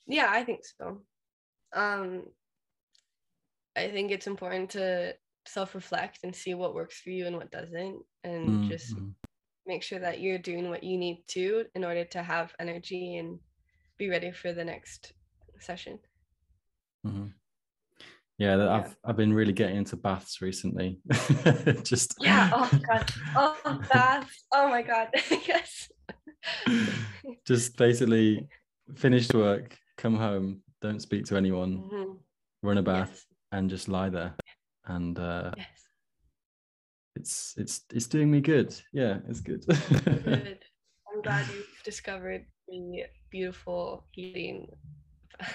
Yeah, I think so. I think it's important to self-reflect and see what works for you and what doesn't, and just make sure that you're doing what you need to in order to have energy and be ready for the next session. I've been really getting into baths recently. Oh god, baths, oh my god. Yes. Just basically finished work, come home, don't speak to anyone, run a bath, and just lie there, and it's doing me good. It's good. Good. I'm glad you've discovered the beautiful healing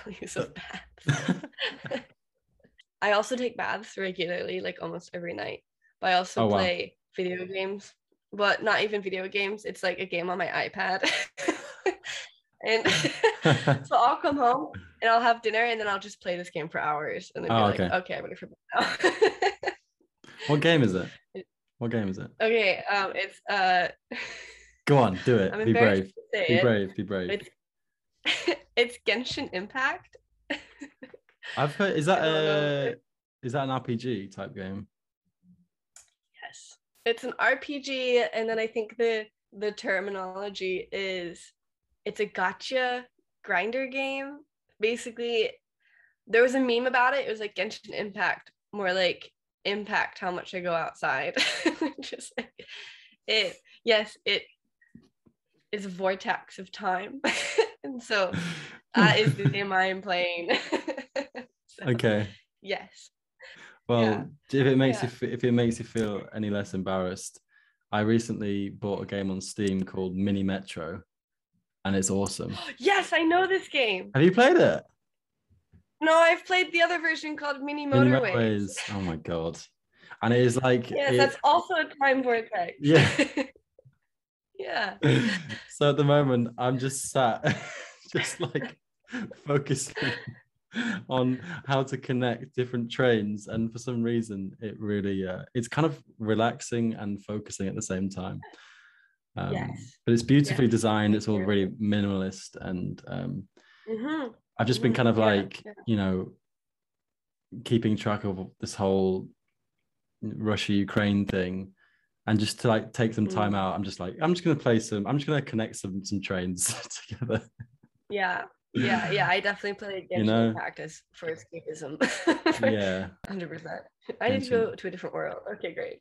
values of baths. I also take baths regularly, like almost every night, but I also play video games, but not even video games. It's like a game on my iPad. And so I'll come home and I'll have dinner, and then I'll just play this game for hours, and then be okay, I'm ready for bed now. What game is it? Okay, it's go on, do it. Be brave. Be brave. It's Genshin Impact. I've heard, is that an RPG type game? Yes, it's an RPG, and then I think the terminology is, it's a gacha grinder game. Basically, there was a meme about it. It was like Genshin Impact, more like impact how much I go outside. Just like it is a vortex of time. And so that is the game I am playing. So, okay. Yes. Well, if it makes you feel any less embarrassed, I recently bought a game on Steam called Mini Metro, and it's awesome. Yes, I know this game. Have you played it? No, I've played the other version called Mini Motorways. Oh my god. And it is like, that's also a time vortex. Yeah. Yeah. So at the moment, I'm just sat, just like focusing on how to connect different trains, and for some reason, it really it's kind of relaxing and focusing at the same time. Yes. But it's beautifully designed. It's all really minimalist, and I've just been kind of you know, keeping track of this whole Russia-Ukraine thing, and just to like take some time out, I'm just going to connect some trains together. Yeah, I definitely play You Genshin know? Impact as for escapism. Yeah. 100%. I need to Genshin. go to a different world. Okay, great.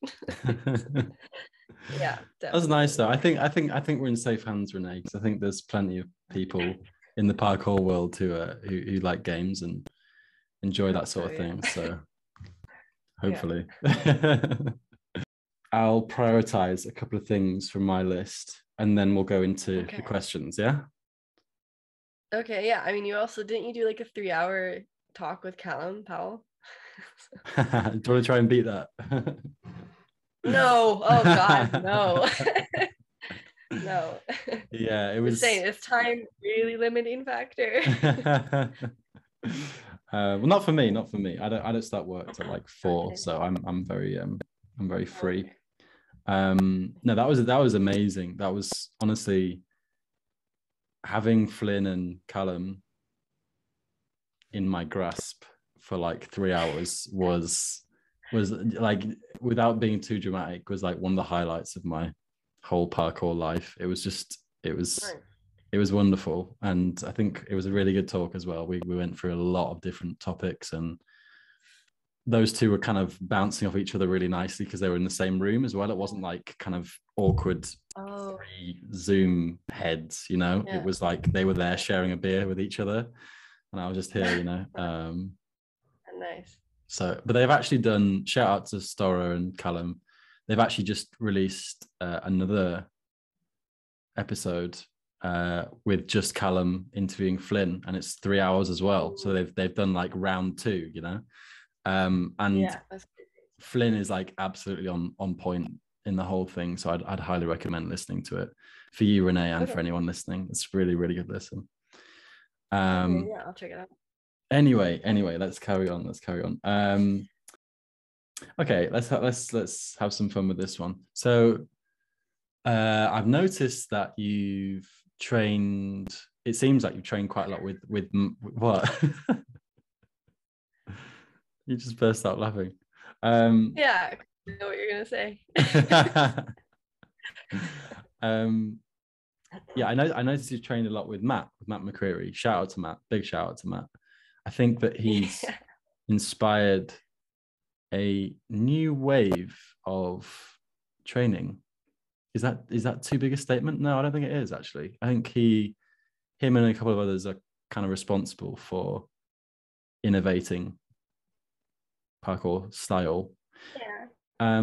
Yeah, That's definitely. nice though. I think we're in safe hands, Renae, because I think there's plenty of people in the parkour world who like games and enjoy that sort of Yeah. thing. So Yeah. hopefully. I'll prioritize a couple of things from my list and then we'll go into the Okay. questions. Yeah. Okay, yeah. I mean, didn't you do like a 3-hour talk with Callum Powell? Do you want to try and beat that? No. Oh God, no. No. Yeah, it Just was. saying, is time really limiting factor? Well, not for me. Not for me. I don't start work till like 4, Okay. so I'm very free. Okay. No, that was amazing. That was honestly having Flynn and Callum in my grasp for like 3 hours was like, without being too dramatic, was like one of the highlights of my whole parkour life. It was wonderful, and I think it was a really good talk as well. We went through a lot of different topics, and those two were kind of bouncing off each other really nicely because they were in the same room as well. It wasn't like kind of awkward Zoom heads, you know. Yeah. It was like they were there sharing a beer with each other, and I was just here, you know. Nice. So, but they've actually done, shout out to Stora and Callum. They've actually just released another episode with just Callum interviewing Flynn, and it's 3 hours as well. So they've done like round 2, you know. And Yeah, Flynn is like absolutely on point in the whole thing. So I'd highly recommend listening to it for you, Renae, and for anyone listening. It's really, really good listen. Okay, yeah, I'll check it out. Anyway, let's carry on. Okay, let's have some fun with this one. So I've noticed that you've trained. It seems like you've trained quite a lot with what? You just burst out laughing. Yeah, I know what you're gonna say. Yeah, I noticed you've trained a lot with Matt McCreary. Shout out to Matt. Big shout out to Matt. I think that he's inspired a new wave of training. Is that too big a statement? No, I don't think it is actually. I think him and a couple of others are kind of responsible for innovating parkour style. Yeah.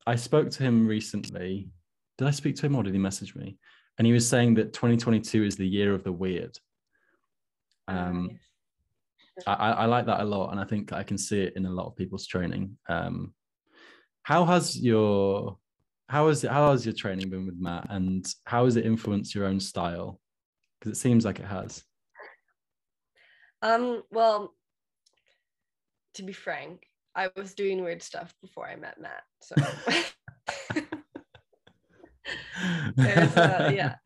I spoke to him recently. Did I speak to him or did he message me? And he was saying that 2022 is the year of the weird. Yes. I like that a lot, and I think I can see it in a lot of people's training. How has your training been with Matt, and how has it influenced your own style? Because it seems like it has. Well, to be frank, I was doing weird stuff before I met Matt. So yeah.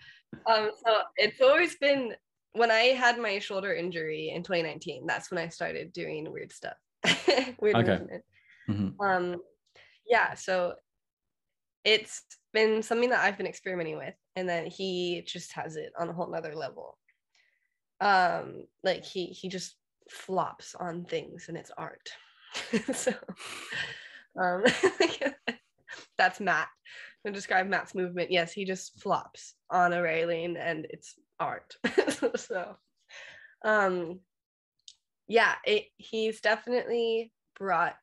So it's always been, when I had my shoulder injury in 2019, that's when I started doing weird stuff. Weird movement. Mm-hmm. Yeah, so it's been something that I've been experimenting with, and then he just has it on a whole nother level. Like he just flops on things and it's art. So that's Matt. To describe Matt's movement, yes, he just flops on a railing and it's art. So yeah, he's definitely brought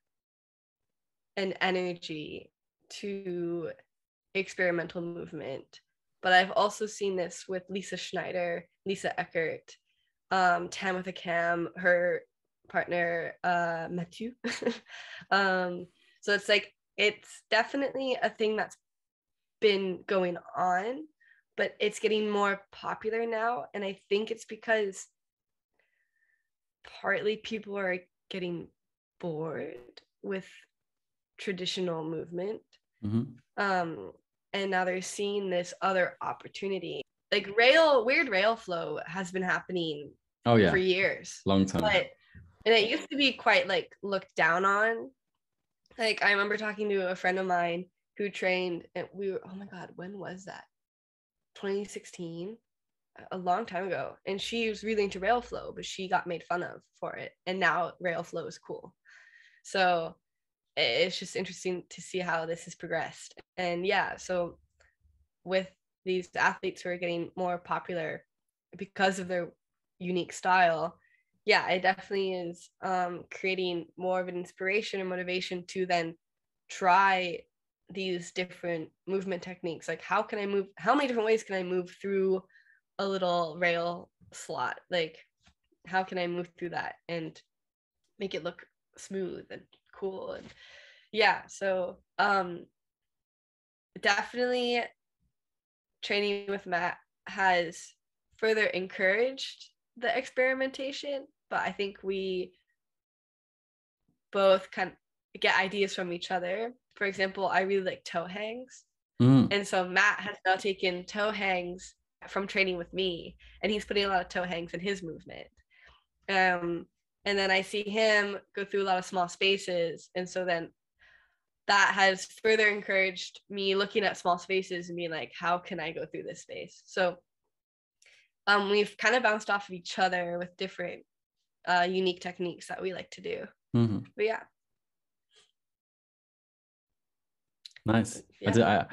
an energy to experimental movement, but I've also seen this with Lisa Schneider, Lisa Eckert, Tam with a Cam, her partner Mathieu. So it's like, it's definitely a thing that's been going on, but it's getting more popular now, and I think it's because partly people are getting bored with traditional movement. Mm-hmm. And now they're seeing this other opportunity. Like weird rail flow has been happening for years. Long time. And it used to be quite like looked down on. Like I remember talking to a friend of mine who trained, and we were, oh my God, when was that? 2016, a long time ago, and she was really into rail flow, but she got made fun of for it, and now rail flow is cool. So it's just interesting to see how this has progressed. And yeah, so with these athletes who are getting more popular because of their unique style, yeah, it definitely is creating more of an inspiration and motivation to then try these different movement techniques. Like, how many different ways can I move through a little rail slot? Like, how can I move through that and make it look smooth and cool? And yeah, so definitely training with Matt has further encouraged the experimentation, but I think we both kind of get ideas from each other. For example, I really like toe hangs. And so Matt has now taken toe hangs from training with me, and he's putting a lot of toe hangs in his movement. And then I see him go through a lot of small spaces. And so then that has further encouraged me looking at small spaces and being like, how can I go through this space? So we've kind of bounced off of each other with different unique techniques that we like to do. But yeah. Nice. Yeah.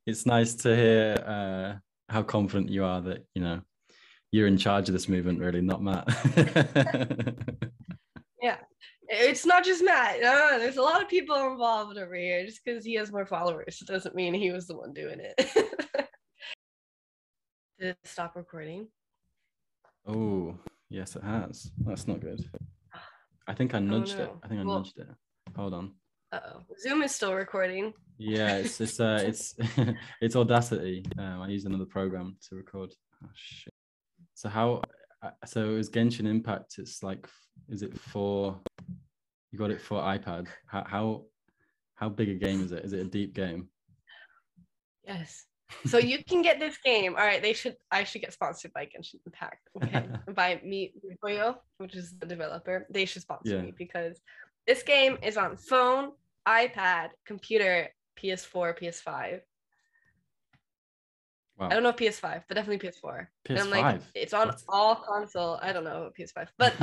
It's nice to hear how confident you are that, you know, you're in charge of this movement, really, not Matt. Yeah, it's not just Matt. There's a lot of people involved over here. Just because he has more followers, it doesn't mean he was the one doing it. Did it stop recording? Oh, yes, it has. That's not good. I think I nudged it. Nudged it. Hold on. Zoom is still recording. Yeah, it's it's Audacity. I used another program to record. Oh shit. So it was Genshin Impact. It's like, is it for? You got it for iPad. How big a game is it? Is it a deep game? Yes. So you can get this game. All right, I should get sponsored by Genshin Impact. Okay, by me, which is the developer. They should sponsor me, because this game is on phone, iPad, computer, PS4, PS5. Wow. I don't know PS5, but definitely PS4. PS5. And I'm like, it's on all console. I don't know PS5, but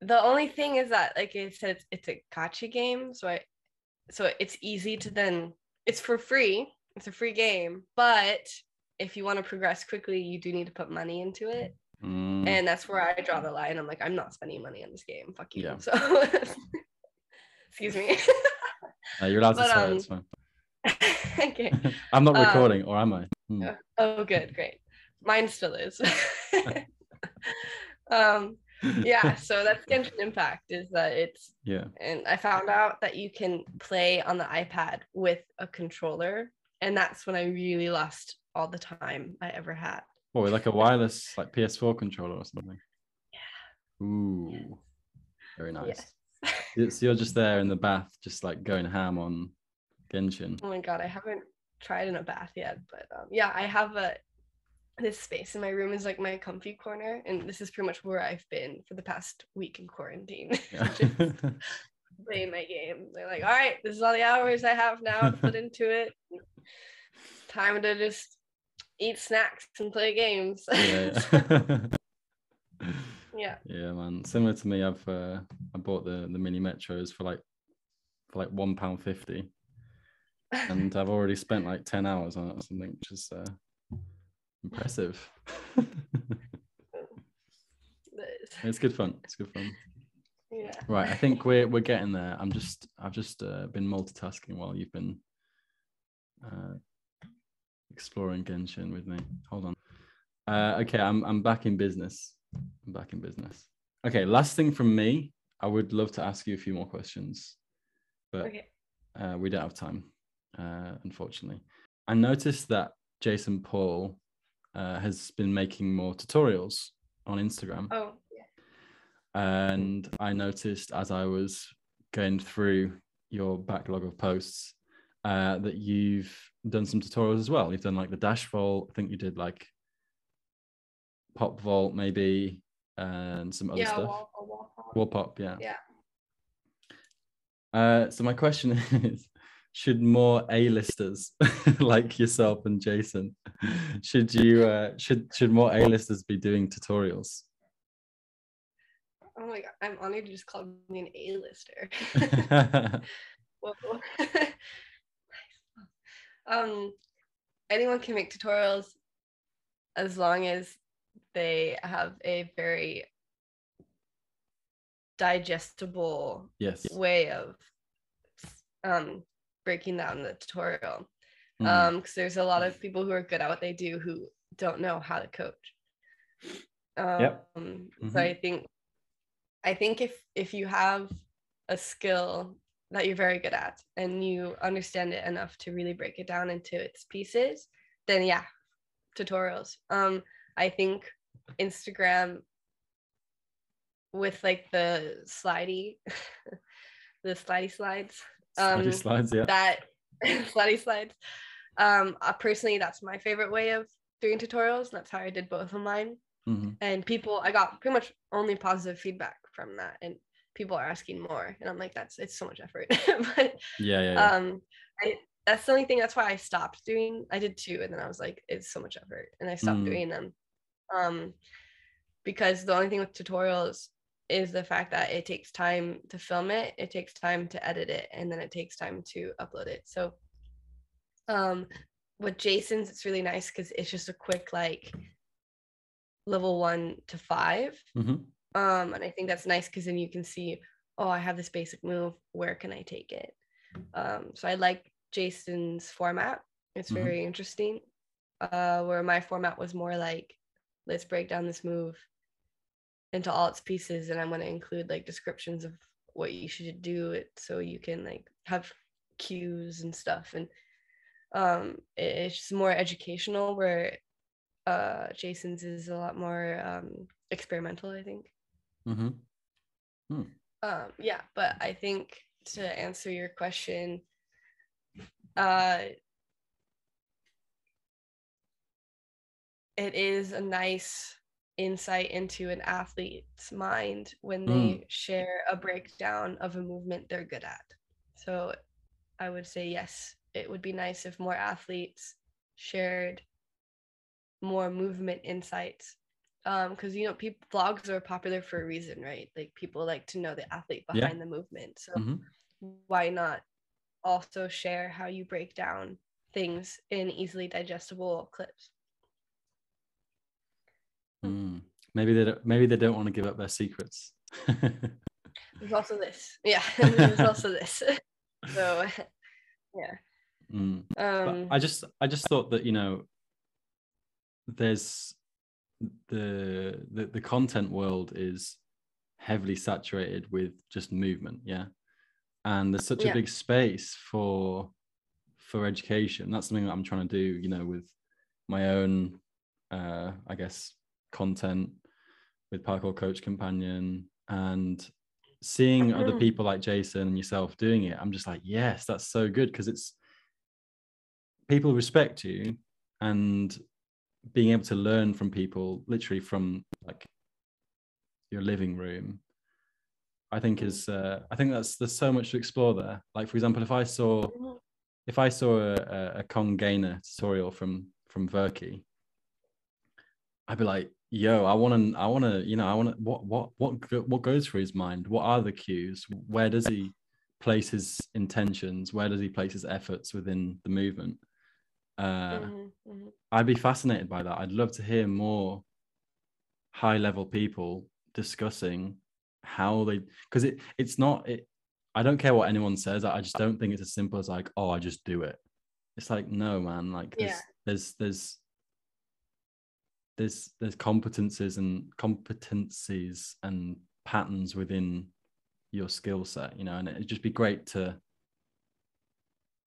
the only thing is that, like I said, it's a gacha game, so it's easy to then, it's for free. It's a free game, but if you want to progress quickly, you do need to put money into it. And that's where I draw the line. I'm like, I'm not spending money on this game. Fuck you. Yeah. So excuse me. You're allowed to say it, it's fine. Okay. I'm not recording, or am I? Oh, good, great. Mine still is. Yeah, so that's Genshin Impact, is that it's, and I found out that you can play on the iPad with a controller, and that's when I really lost all the time I ever had. Oh, like a wireless, like PS4 controller or something? Yeah. Ooh, very nice. Yes. So you're just there in the bath, just like going ham on Genshin. Oh my god, I haven't tried in a bath yet, but yeah, I have this space in my room is like my comfy corner, and this is pretty much where I've been for the past week in quarantine. Yeah. Playing my game. They're like, all right, this is all the hours I have now to put into it. Time to just eat snacks and play games. Yeah. Yeah, man. Similar to me, I bought the mini metros for like £1.50, and I've already spent like 10 hours on it or something, which is impressive. It's good fun. Yeah. Right, I think we're getting there. I've just been multitasking while you've been exploring Genshin with me. Hold on. Okay, I'm back in business. Okay, last thing from me. I would love to ask you a few more questions, but we don't have time, unfortunately. I noticed that Jason Paul has been making more tutorials on Instagram. Oh, yeah. And I noticed as I was going through your backlog of posts that you've done some tutorials as well. You've done like the dash vault. I think you did like pop vault maybe, and some other stuff. Wall pop, yeah. Yeah. So my question is, should more A-listers like yourself and Jason, should more A-listers be doing tutorials? Oh my god, I'm honored you just called me an A-lister. Whoa. Anyone can make tutorials as long as they have a very digestible way of breaking down the tutorial. Because there's a lot of people who are good at what they do who don't know how to coach. So I think if you have a skill that you're very good at and you understand it enough to really break it down into its pieces, then yeah, tutorials. I think Instagram with like the slidey the slidey slides slides, yeah, that slidey slides, personally that's my favorite way of doing tutorials. That's how I did both of mine. And I got pretty much only positive feedback from that, and people are asking more, and I'm like, it's so much effort. But that's the only thing. That's why I stopped doing. I did 2, and then I was like, it's so much effort, and I stopped doing them. Because the only thing with tutorials is the fact that it takes time to film it, it takes time to edit it, and then it takes time to upload it. So with Jason's, it's really nice because it's just a quick like level 1 to 5. And I think that's nice because then you can see, oh, I have this basic move, where can I take it? So I like Jason's format. It's very interesting. Where my format was more like, let's break down this move into all its pieces, and I'm going to include like descriptions of what you should do it so you can like have cues and stuff. And it's just more educational, where Jason's is a lot more experimental, I think. Yeah, but I think to answer your question, it is a nice insight into an athlete's mind when they share a breakdown of a movement they're good at. So I would say yes, it would be nice if more athletes shared more movement insights, because vlogs are popular for a reason, right? Like people like to know the athlete behind the movement. So why not also share how you break down things in easily digestible clips? Maybe they don't want to give up their secrets. There's also this. Yeah. There's also this. So yeah. I just thought that, there's the content world is heavily saturated with just movement, and there's such a big space for education. That's something that I'm trying to do, with my own I guess content with Parkour Coach Companion, and seeing other people like Jason and yourself doing it. I'm just like, yes, that's so good, because it's people respect you, and being able to learn from people literally from like your living room, I think there's so much to explore there. Like, for example, if I saw a Kong Gainer tutorial from Verky, I'd be like, yo, I want to what goes through his mind? What are the cues? Where does he place his intentions? Where does he place his efforts within the movement? I'd be fascinated by that. I'd love to hear more high level people discussing how they, because it's not it. I don't care what anyone says. I just don't think it's as simple as like, oh, I just do it. It's like, no, man. Like there's competencies and patterns within your skill set, and it'd just be great to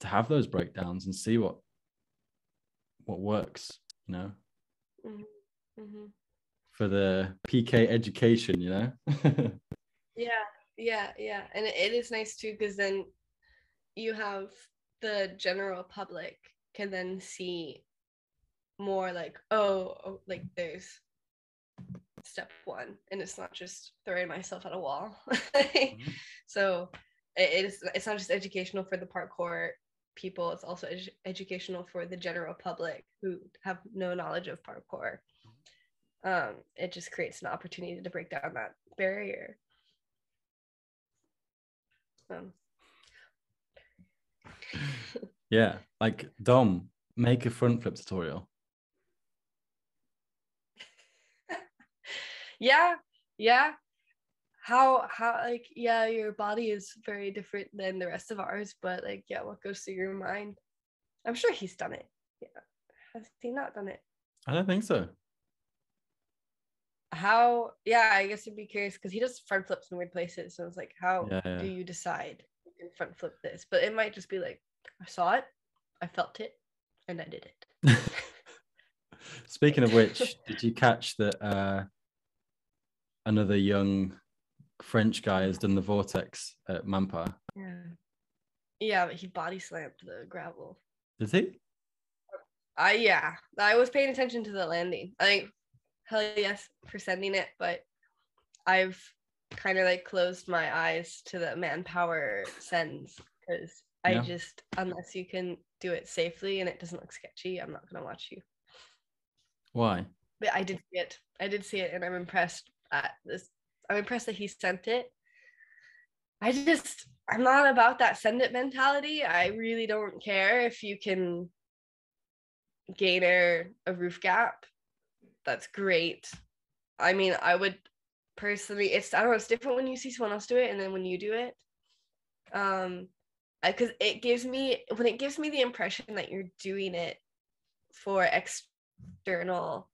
have those breakdowns and see what works, for the PK education, Yeah. And it is nice too, because then you have the general public can then see more like, oh, like there's step 1, and it's not just throwing myself at a wall. So it's not just educational for the parkour people. It's also educational for the general public who have no knowledge of parkour. It just creates an opportunity to break down that barrier. Yeah, like Dom, make a front flip tutorial. Yeah. How like, yeah, your body is very different than the rest of ours, but like, yeah, what goes through your mind? I'm sure he's done it. Yeah. Has he not done it? I don't think so. How? Yeah, I guess I'd be curious because he does front flips in weird places. So it's like, how Yeah. do you decide you can front flip this? But it might just be like, I saw it, I felt it, and I did it. Speaking of which, did you catch that another young French guy has done the vortex at Manpower? Yeah, but he body slammed the gravel. Did he? Yeah, I was paying attention to the landing. I think, hell yes for sending it, but I've kind of like closed my eyes to the Manpower Sends because I just, unless you can do it safely and it doesn't look sketchy, I'm not gonna watch you. Why? But I did see it, and I'm impressed at this. I'm impressed that he sent it. I'm not about that send it mentality. I really don't care if you can gainer a roof gap. That's great. I mean, I would personally, I don't know, it's different when you see someone else do it and then when you do it. Because it gives me the impression that you're doing it for external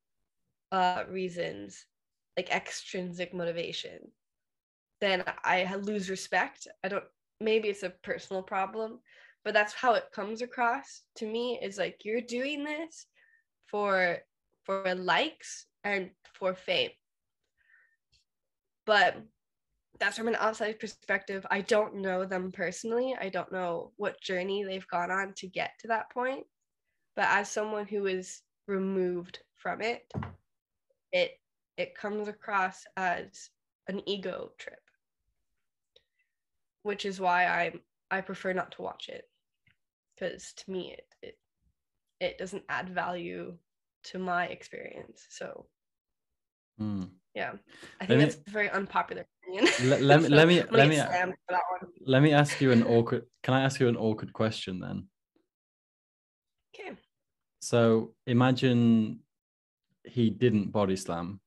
reasons, like extrinsic motivation, then I lose respect. Maybe it's a personal problem, but that's how it comes across to me, is like, you're doing this for likes and for fame. But that's from an outside perspective. I don't know them personally. I don't know what journey they've gone on to get to that point. But as someone who is removed from it, it comes across as an ego trip, which is why I prefer not to watch it, because to me it doesn't add value to my experience. So yeah, I think that's a very unpopular opinion. Let me ask you an awkward. Can I ask you an awkward question then? Okay. So imagine he didn't body slam.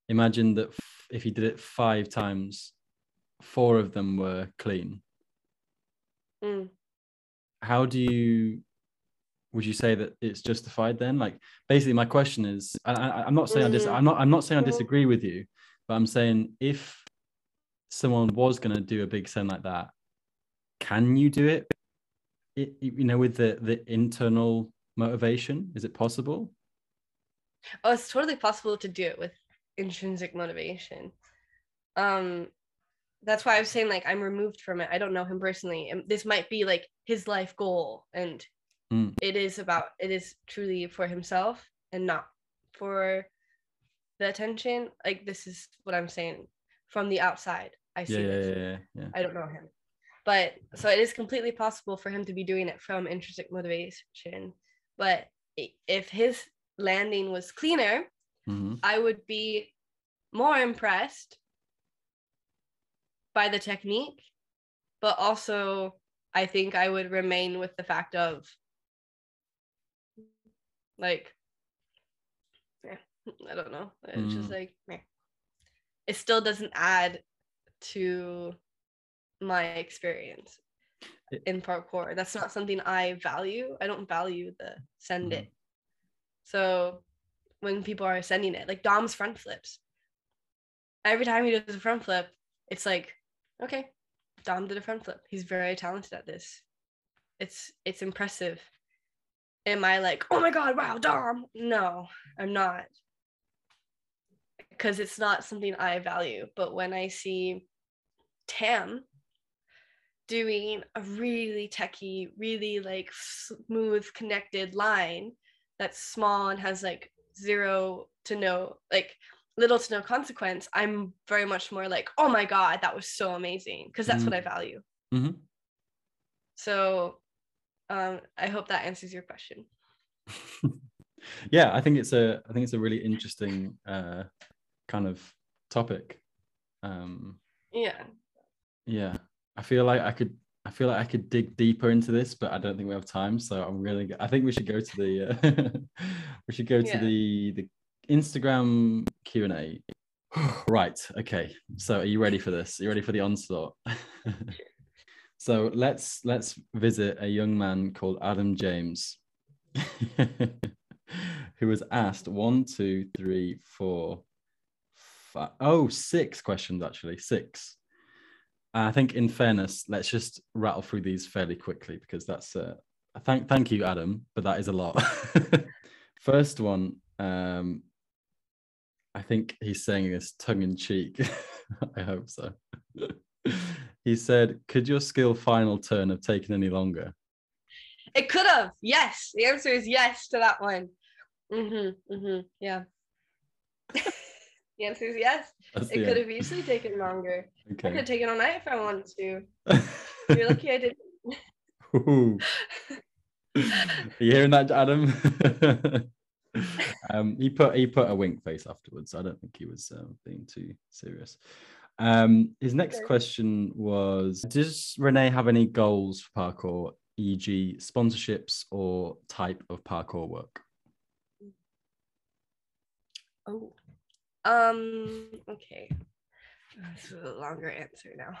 Imagine that if he did it 5 times, 4 of them were clean. How would you say that it's justified then? Like, basically my question is, I'm not saying I'm not saying I disagree with you, but I'm saying, if someone was going to do a big send like that, can you do it, with the internal motivation? Is it possible? Oh, it's totally possible to do it with intrinsic motivation. That's why I was saying, like, I'm removed from it. I don't know him personally, and this might be like his life goal, and it is truly for himself and not for the attention. Like, this is what I'm saying from the outside. I see this. Yeah. I don't know him, but so it is completely possible for him to be doing it from intrinsic motivation. But if his landing was cleaner, I would be more impressed by the technique, but also I think I would remain with the fact of, like, I don't know, it's just like, it still doesn't add to my experience in parkour. That's not something I value. I don't value the send it. So when people are sending it, like Dom's front flips, every time he does a front flip, it's like, okay, Dom did a front flip. He's very talented at this. It's impressive. Am I like, oh my God, wow, Dom? No, I'm not. Because it's not something I value. But when I see Tam doing a really techie, really like smooth connected line that's small and has like little to no consequence, I'm very much more like, oh my God, that was so amazing, because that's what I value. So I hope that answers your question. Yeah, I think it's a really interesting kind of topic. Yeah, I feel like I could dig deeper into this, but I don't think we have time. So I think we should go to the the Instagram Q&A. Right. Okay. So are you ready for this? Are you ready for the onslaught? So let's visit a young man called Adam James, who was asked 1, 2, 3, 4, 5, 6 questions, actually 6. I think in fairness, let's just rattle through these fairly quickly, because that's thank you, Adam, but that is a lot. First one, I think he's saying this tongue in cheek. I hope so. He said, could your skill final turn have taken any longer? It could have. Yes. The answer is yes to that one. Yeah. The answer is yes. It could have easily taken longer. Okay. I could have taken all night if I wanted to. You're lucky I didn't. Are you hearing that, Adam? He put a wink face afterwards. I don't think he was being too serious. His next question was, does Renae have any goals for parkour, e.g. sponsorships or type of parkour work? Okay. This is a longer answer now.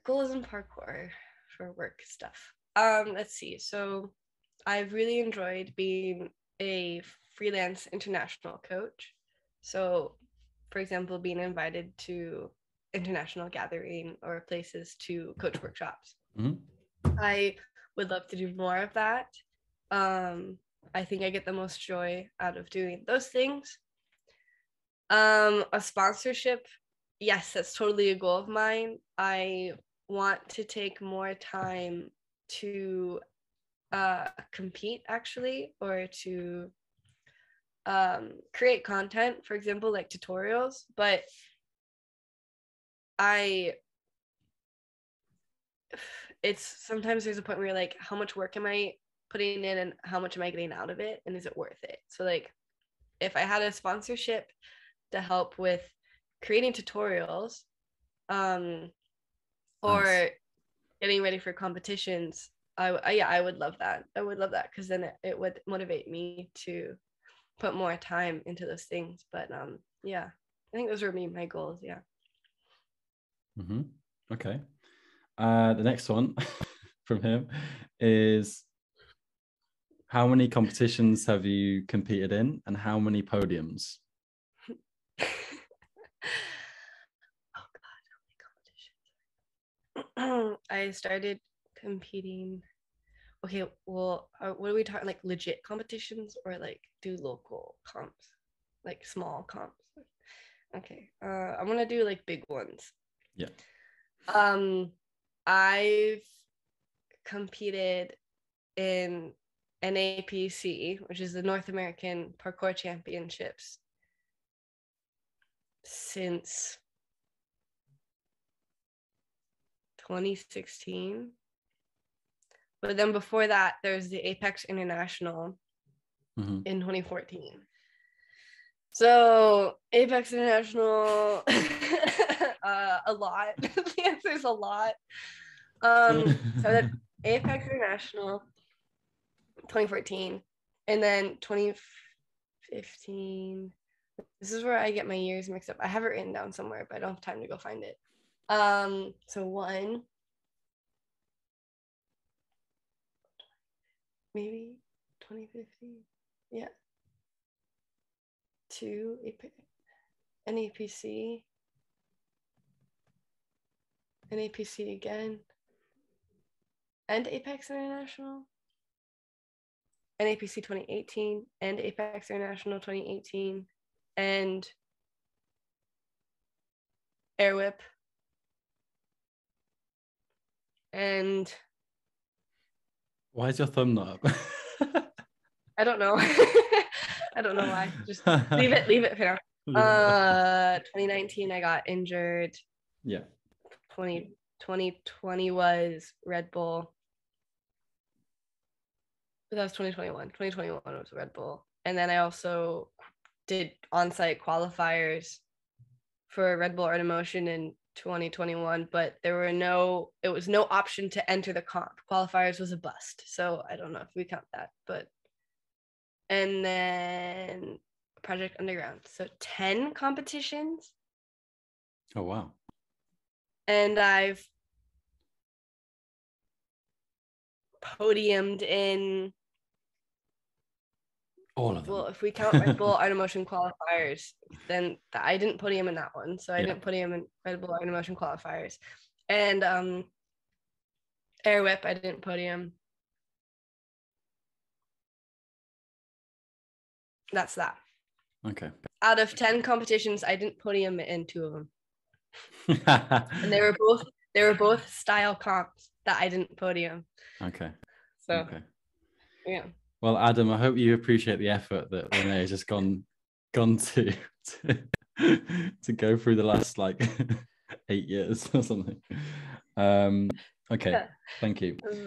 Goals in parkour for work stuff. Let's see. So I've really enjoyed being a freelance international coach. So, for example, being invited to international gathering or places to coach workshops. I would love to do more of that. I think I get the most joy out of doing those things. A sponsorship, yes, that's totally a goal of mine. I want to take more time to compete, actually, or to create content, for example, like tutorials. But it's sometimes there's a point where you're like, how much work am I putting in and how much am I getting out of it, and is it worth it? So like, if I had a sponsorship to help with creating tutorials, or nice, getting ready for competitions, I would love that. I would love that, because then it would motivate me to put more time into those things. But yeah, I think those were my goals. Yeah. Okay. The next one from him is, how many competitions have you competed in and how many podiums? Oh God, how many competitions? I started competing. Okay, well, what are we talking? Like legit competitions or like do local comps, like small comps? Okay, I'm gonna do like big ones. Yeah. I've competed in NAPC, which is the North American Parkour Championships, since 2016. But then before that, there's the Apex International in 2014. So Apex International, a lot. The answer is a lot. So that Apex International, 2014, and then 2015. This is where I get my years mixed up. I have it written down somewhere, but I don't have time to go find it. So 1, maybe 2015. Yeah. 2, NAPC. NAPC again. And Apex International. NAPC 2018 and Apex International 2018 and Air Whip. And why is your thumb not up? I don't know. I don't know why. Just leave it for now. 2019 I got injured. Yeah. 2020 was Red Bull. That was 2021. 2021 was Red Bull. And then I also did on-site qualifiers for Red Bull Art of Motion in 2021, but it was no option to enter the comp. Qualifiers was a bust. So I don't know if we count that, and then Project Underground. So 10 competitions. Oh, wow. And I've podiumed in all of them. Well, if we count Red Bull Art of Motion qualifiers, then I didn't podium in that one. So I didn't podium in Red Bull Art of Motion qualifiers. And Air Whip, I didn't podium. That's that. Okay. Out of 10 competitions, I didn't podium in 2 of them. And they were both style comps that I didn't podium. Okay. So okay. Yeah. Well, Adam, I hope you appreciate the effort that Renae has just gone to go through the last 8 years or something. Okay, yeah. Thank you. It's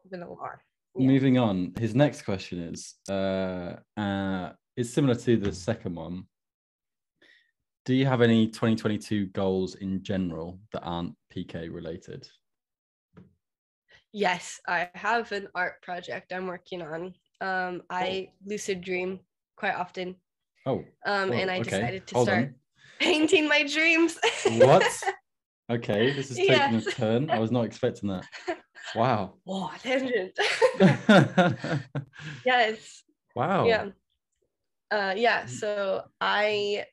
been a lot. Yeah. Moving on, his next question is similar to the second one. Do you have any 2022 goals in general that aren't PK related? Yes, I have an art project I'm working on. I lucid dream quite often. And I decided to start painting my dreams. What? Okay, this is taking a turn. I was not expecting that. Wow. Oh, tangent. Yes. Wow. Yeah. So I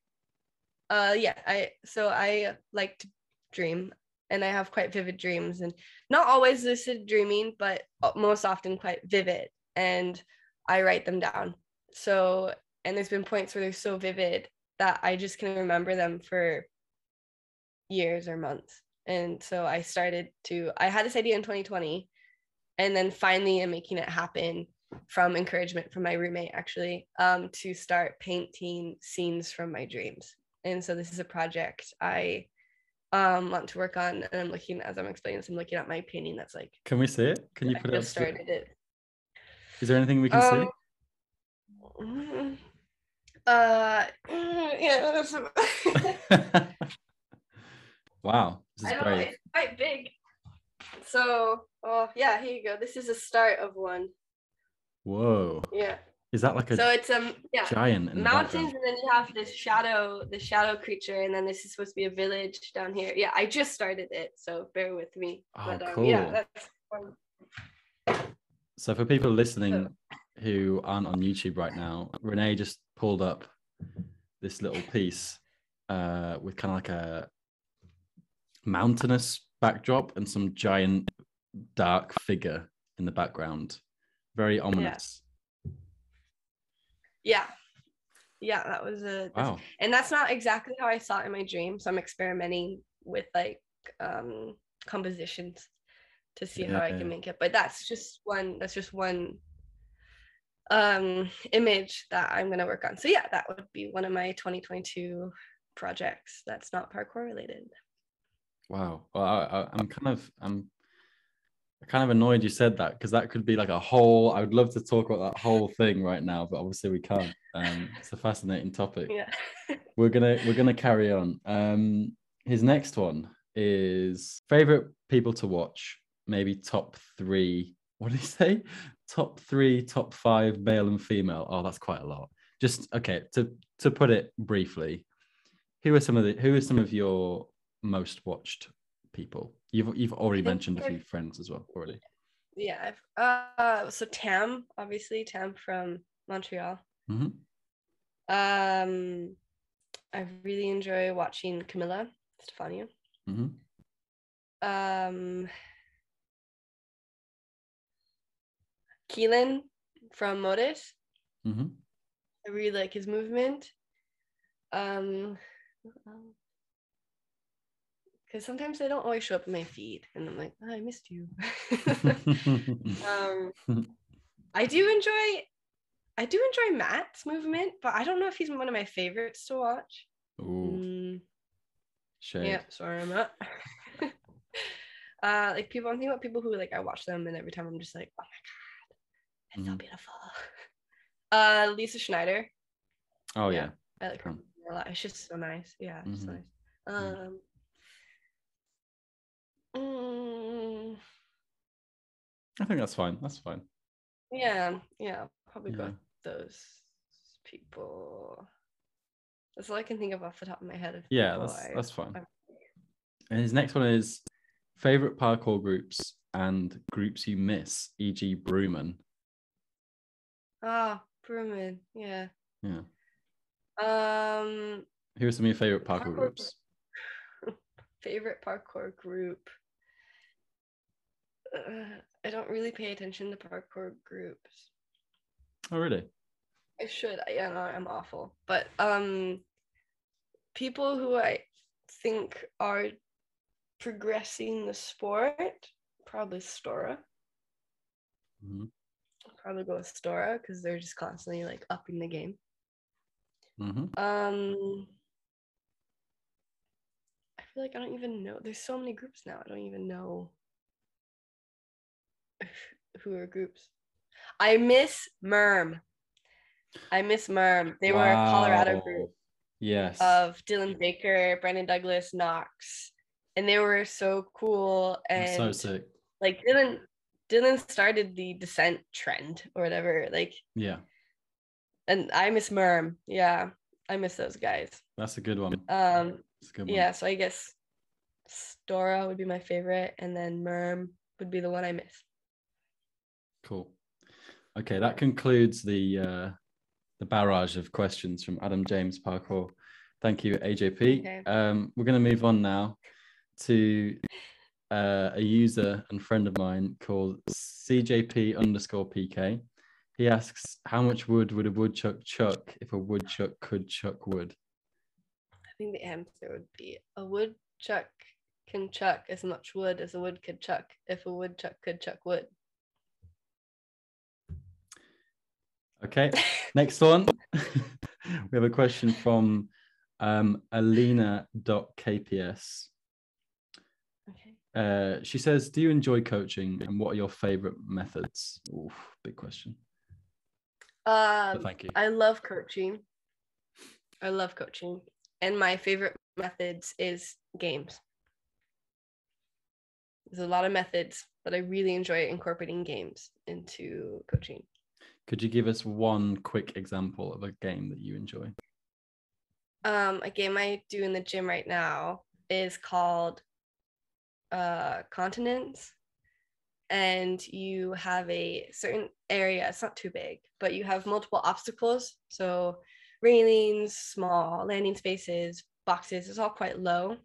like to dream, and I have quite vivid dreams, and not always lucid dreaming, but most often quite vivid, and I write them down. So, and there's been points where they're so vivid that I just can remember them for years or months. And so I had this idea in 2020, and then finally I'm making it happen from encouragement from my roommate, actually, to start painting scenes from my dreams. And so this is a project I want to work on, and I'm looking, as I'm explaining this, I'm looking at my painting that's like, can we see it? Can you put it up? Started it. Is there anything we can see? Yeah. Wow, this is great. It's quite big. So, yeah, here you go. This is a start of one. Whoa. Yeah. Is that like a giant in mountains, and then you have this shadow creature, and then this is supposed to be a village down here. Yeah, I just started it, so bear with me. Oh, cool. Yeah, that's fun. So for people listening who aren't on YouTube right now, Renae just pulled up this little piece with kind of like a mountainous backdrop and some giant dark figure in the background. Very ominous. Yeah, that was wow. And that's not exactly how I saw it in my dream, so I'm experimenting with compositions to see how I can make it. But that's just one image that I'm going to work on. So yeah, that would be one of my 2022 projects that's not parkour related. Wow. Well, I'm kind of annoyed you said that, because that could be like I would love to talk about that whole thing right now, but obviously we can't. It's a fascinating topic. Yeah. We're gonna carry on. His next one is favorite people to watch, maybe top 3. What did he say? Top 3, top 5 male and female. Oh, that's quite a lot. Just okay, to put it briefly, who are some of your most watched people? You've already mentioned a few friends as well already. Yeah. So Tam, obviously, Tam from Montreal. Mm-hmm. I really enjoy watching Camilla Stefania. Mm-hmm. Keelan from Modus. Mm-hmm. I really like his movement. Because sometimes they don't always show up in my feed, and I'm like, oh, I missed you. I do enjoy Matt's movement, but I don't know if he's one of my favorites to watch. Ooh. Shade. Yeah, sorry, Matt. Like people, I'm thinking about people who like I watch them and every time I'm just like, oh my god, it's so beautiful. Lisa Schneider. Oh yeah. I like her a lot. It's just so nice. Yeah, it's so nice. I think that's fine. That's fine. Yeah, probably go with those people. That's all I can think of off the top of my head. That's fine. And his next one is favorite parkour groups and groups you miss, e.g. Brewman. Brewman, yeah. Who are some of your favorite parkour groups? Favorite parkour group. I don't really pay attention to parkour groups. Oh, really? I should. Yeah, no, I'm awful. But people who I think are progressing the sport, probably Stora. I'll probably go with Stora because they're just constantly like upping the game. I feel like I don't even know. There's so many groups now. I don't even know who are groups. I miss Merm. They were a Colorado group. Yes. Of Dylan Baker, Brandon Douglas, Knox, and they were so cool. And so sick. Like Dylan started the descent trend or whatever. Like and I miss Merm. Yeah, I miss those guys. That's a good one. That's a good one. Yeah, so I guess Stora would be my favorite, and then Merm would be the one I miss. Cool. Okay, that concludes the barrage of questions from Adam James Parkour. Thank you, AJP. Okay. We're going to move on now to a user and friend of mine called CJP_PK. He asks, how much wood would a woodchuck chuck if a woodchuck could chuck wood? I think the answer would be a woodchuck can chuck as much wood as a wood could chuck if a woodchuck could chuck wood. Okay, next one. We have a question from Alina.kps. Okay. She says, do you enjoy coaching and what are your favorite methods? Oof, big question. Thank you. I love coaching. And my favorite methods is games. There's a lot of methods, but I really enjoy incorporating games into coaching. Could you give us one quick example of a game that you enjoy? A game I do in the gym right now is called Continents. And you have a certain area, it's not too big, but you have multiple obstacles. So railings, small landing spaces, boxes, it's all quite low.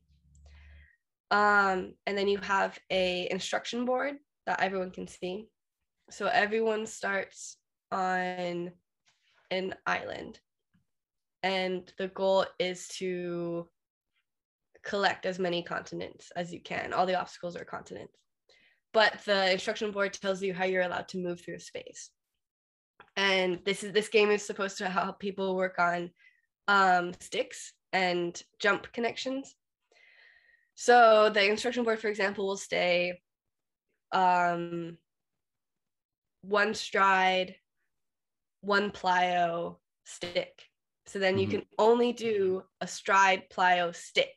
And then you have a instruction board that everyone can see. So everyone starts on an island, and the goal is to collect as many continents as you can. All the obstacles are continents, but the instruction board tells you how you're allowed to move through space. And this game is supposed to help people work on sticks and jump connections. So the instruction board, for example, will say one stride, one plyo, stick. So then you can only do a stride, plyo, stick.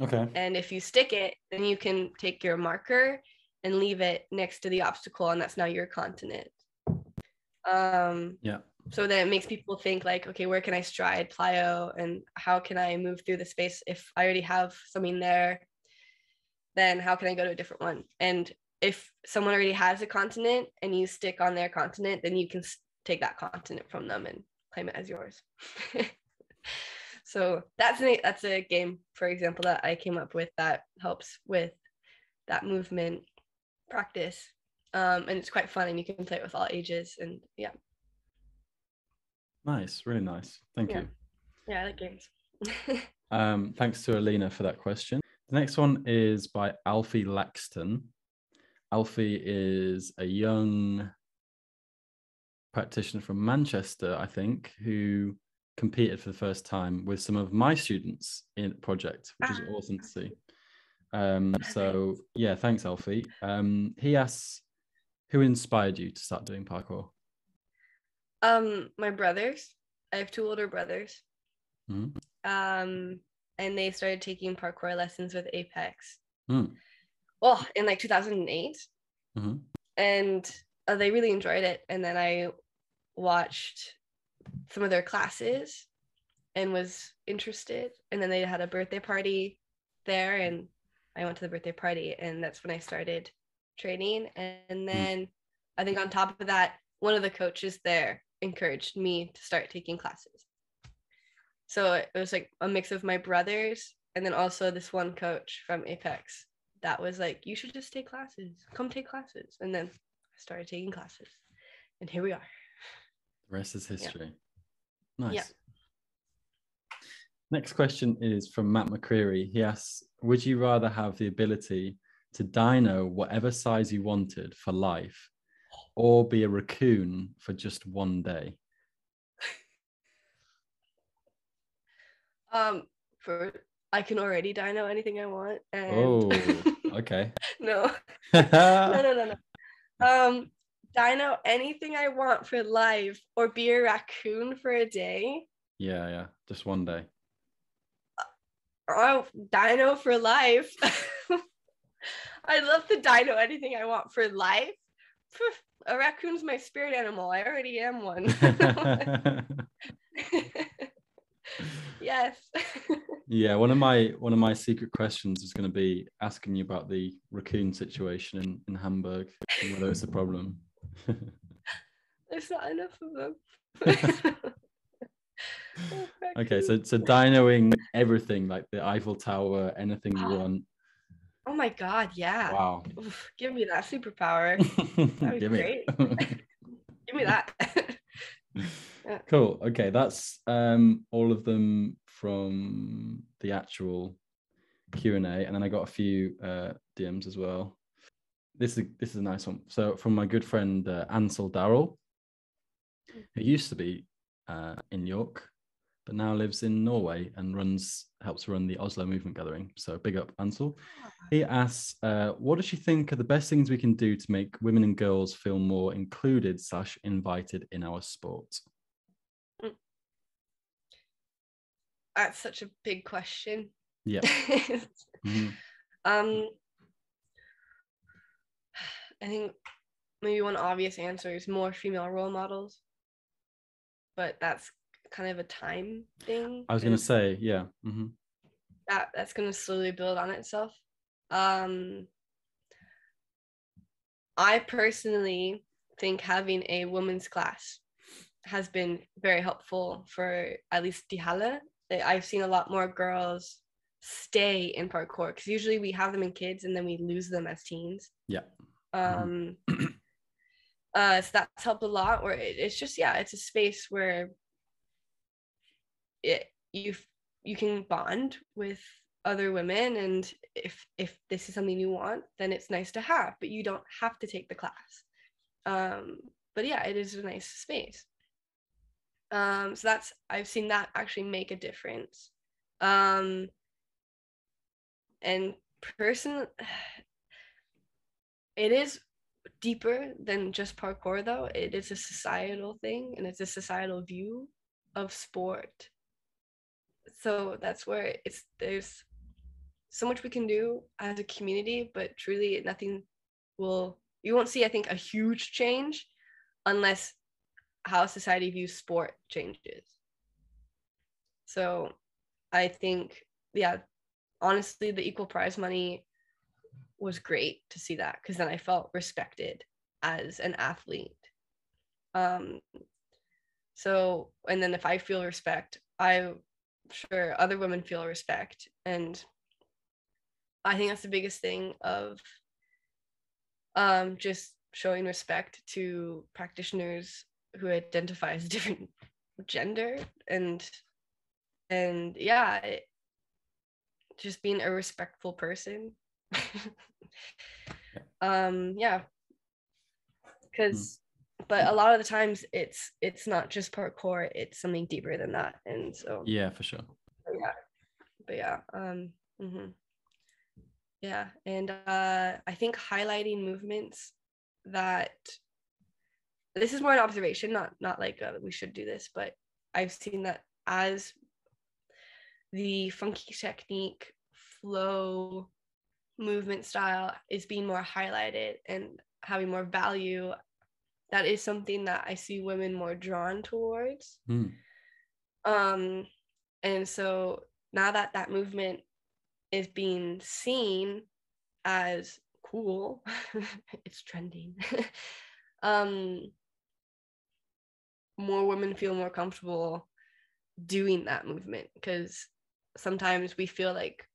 Okay. And if you stick it, then you can take your marker and leave it next to the obstacle, and that's now your continent. So then it makes people think like, okay, where can I stride, plyo, and how can I move through the space? If I already have something there, then how can I go to a different one? And if someone already has a continent and you stick on their continent, then you can take that continent from them and claim it as yours. So that's a game, for example, that I came up with that helps with that movement practice. And it's quite fun, and you can play it with all ages. And yeah. Nice, really nice. Thank you. Yeah, I like games. Thanks to Alina for that question. The next one is by Alfie Laxton. Alfie is a young practitioner from Manchester, I think, who competed for the first time with some of my students in the project, which is awesome to see. So yeah, thanks, Alfie. He asks, who inspired you to start doing parkour? My brothers. I have two older brothers. Mm-hmm. And they started taking parkour lessons with Apex. Mm. Well, in like 2008. Mm-hmm. And they really enjoyed it. And then I watched some of their classes and was interested. And then they had a birthday party there, and I went to the birthday party, and that's when I started training. And then I think on top of that, one of the coaches there encouraged me to start taking classes. So it was like a mix of my brothers and then also this one coach from Apex that was like, you should just take classes, come take classes. And then I started taking classes, and here we are. The rest is history. Yeah. Nice. Yeah. Next question is from Matt McCreary. He asks, would you rather have the ability to dino whatever size you wanted for life, or be a raccoon for just one day? For I can already dino anything I want. And Oh, okay. no. No. Dino anything I want for life, or be a raccoon for a day. Yeah, just one day. Oh, dino for life. I'd love to dino anything I want for life. A raccoon's my spirit animal. I already am one. Yes. Yeah, one of my secret questions is going to be asking you about the raccoon situation in Hamburg and whether it's a problem. There's not enough of them. Okay, so dinoing everything, like the Eiffel Tower, anything you want. Oh my God, yeah. Wow. Oof, give me that superpower. That'd be great. Give me that. Cool. Okay, that's all of them from the actual Q&A, and then I got a few DMs as well. This is a nice one. So from my good friend Ansel Darrell, who used to be in York, but now lives in Norway and helps run the Oslo Movement Gathering. So big up, Ansel. He asks, what does she think are the best things we can do to make women and girls feel more included / invited in our sport? That's such a big question. Yeah. Mm-hmm. I think maybe one obvious answer is more female role models, but that's kind of a time thing. I was going to say, yeah. Mm-hmm. That's going to slowly build on itself. I personally think having a women's class has been very helpful for at least the Halle. I've seen a lot more girls stay in parkour, because usually we have them in kids and then we lose them as teens. Yeah. So that's helped a lot, where it's just, it's a space where you can bond with other women, and if this is something you want, then it's nice to have, but you don't have to take the class. But yeah, it is a nice space. So I've seen that actually make a difference. And personally, it is deeper than just parkour, though. It is a societal thing, and it's a societal view of sport. So that's where there's so much we can do as a community, but truly you won't see, I think, a huge change unless how society views sport changes. So I think, honestly, the equal prize money was great to see that, because then I felt respected as an athlete. So, and then if I feel respect, I'm sure other women feel respect. And I think that's the biggest thing of just showing respect to practitioners who identify as a different gender, and just being a respectful person. Because but a lot of the times it's not just parkour, it's something deeper than that. And so yeah, for sure. but yeah. Yeah. And I think highlighting movements that, this is more an observation, not like we should do this, but I've seen that as the funky technique, flow, movement style is being more highlighted and having more value, that is something that I see women more drawn towards. And so now that that movement is being seen as cool, it's trending. More women feel more comfortable doing that movement, because sometimes we feel like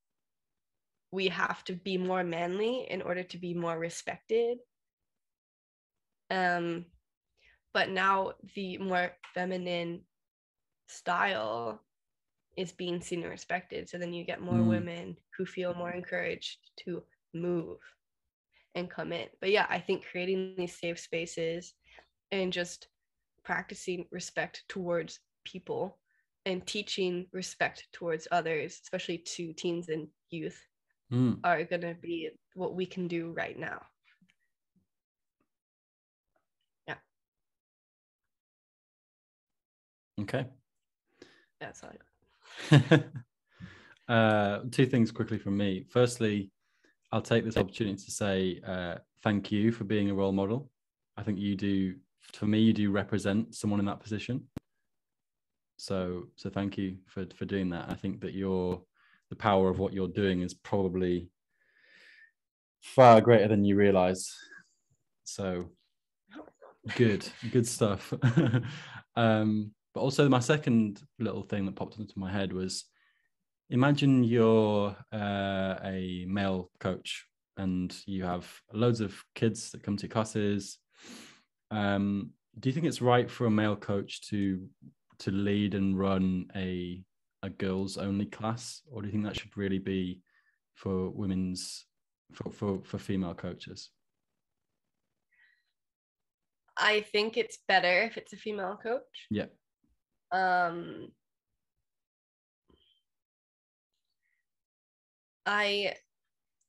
we have to be more manly in order to be more respected. But now the more feminine style is being seen and respected. So then you get more women who feel more encouraged to move and come in. But yeah, I think creating these safe spaces and just practicing respect towards people and teaching respect towards others, especially to teens and youth, are going to be what we can do right now. Yeah. Okay. That's all I got. Two things quickly from me. Firstly, I'll take this opportunity to say thank you for being a role model. I think you do, for me, you do represent someone in that position. So thank you for doing that. I think that the power of what you're doing is probably far greater than you realize. So good stuff. But also my second little thing that popped into my head was, imagine you're a male coach and you have loads of kids that come to classes. Do you think it's right for a male coach to lead and run a girls only class, or do you think that should really be for for female coaches? I think it's better if it's a female coach. Yeah.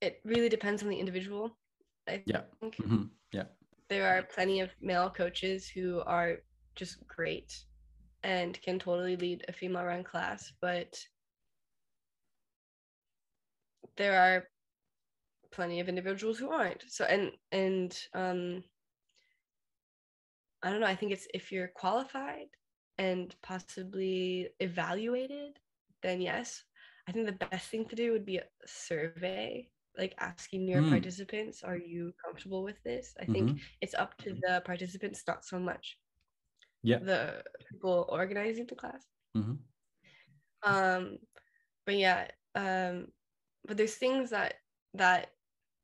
It really depends on the individual. I think. Yeah. There are plenty of male coaches who are just great and can totally lead a female run class, but there are plenty of individuals who aren't. So and I don't know, I think it's, if you're qualified and possibly evaluated, then yes. I think the best thing to do would be a survey, like asking your participants, are you comfortable with this? I think it's up to the participants, not so much the people organizing the class. But yeah, but there's things that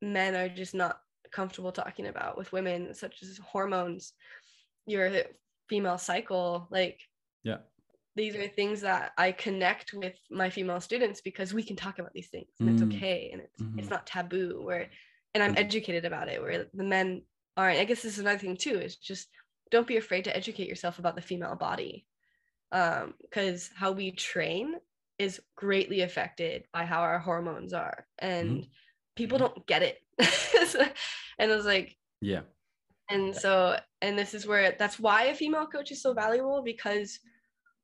men are just not comfortable talking about with women, such as hormones, your female cycle. Like, these are things that I connect with my female students because we can talk about these things and it's okay, and it's not taboo, and I'm educated about it, where the men aren't. I guess this is another thing too, is just don't be afraid to educate yourself about the female body, because how we train is greatly affected by how our hormones are, and people don't get it. And I was like, and so, and this is where, that's why a female coach is so valuable, because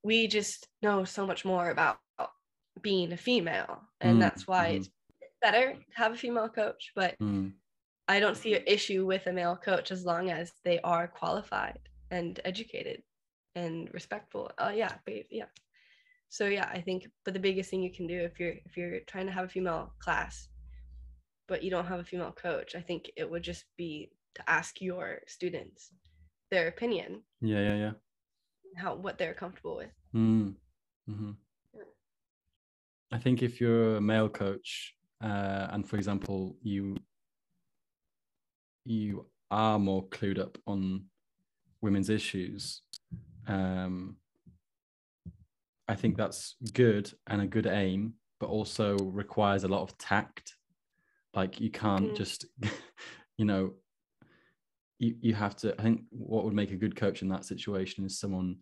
we just know so much more about being a female, and that's why it's better to have a female coach. But I don't see an issue with a male coach as long as they are qualified and educated and respectful. So yeah, I think, but the biggest thing you can do if you're trying to have a female class but you don't have a female coach, I think it would just be to ask your students their opinion. What they're comfortable with. I think if you're a male coach, and for example, you are more clued up on women's issues, I think that's good and a good aim, but also requires a lot of tact. Like, you can't just, you have to, I think what would make a good coach in that situation is someone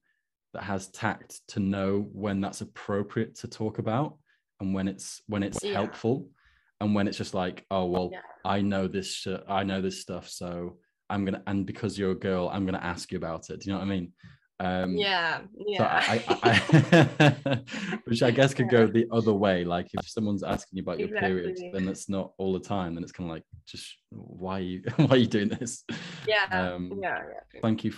that has tact to know when that's appropriate to talk about and when it's helpful. and when it's just like, oh well, I know this stuff, so I'm gonna, and because you're a girl, I'm gonna ask you about it. Do you know what I mean? So which I guess could go the other way. Like if someone's asking you about your period, then it's not all the time. Then it's kind of like, just why are you doing this? Thank you,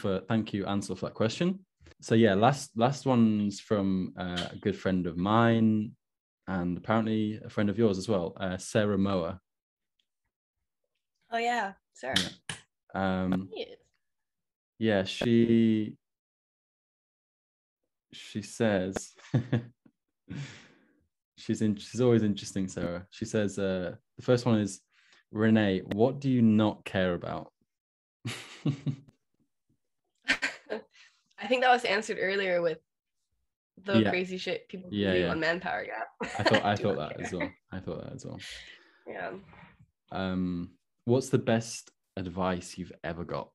Ansel, for that question. So yeah, last one's from a good friend of mine, and apparently a friend of yours as well, Sarah Moa. Oh yeah, Sarah. Yeah, she says she's always interesting, Sarah. She says the first one is, Renae, what do you not care about? I think that was answered earlier with the crazy shit people do on Manpower. I thought that as well. Yeah. What's the best advice you've ever got?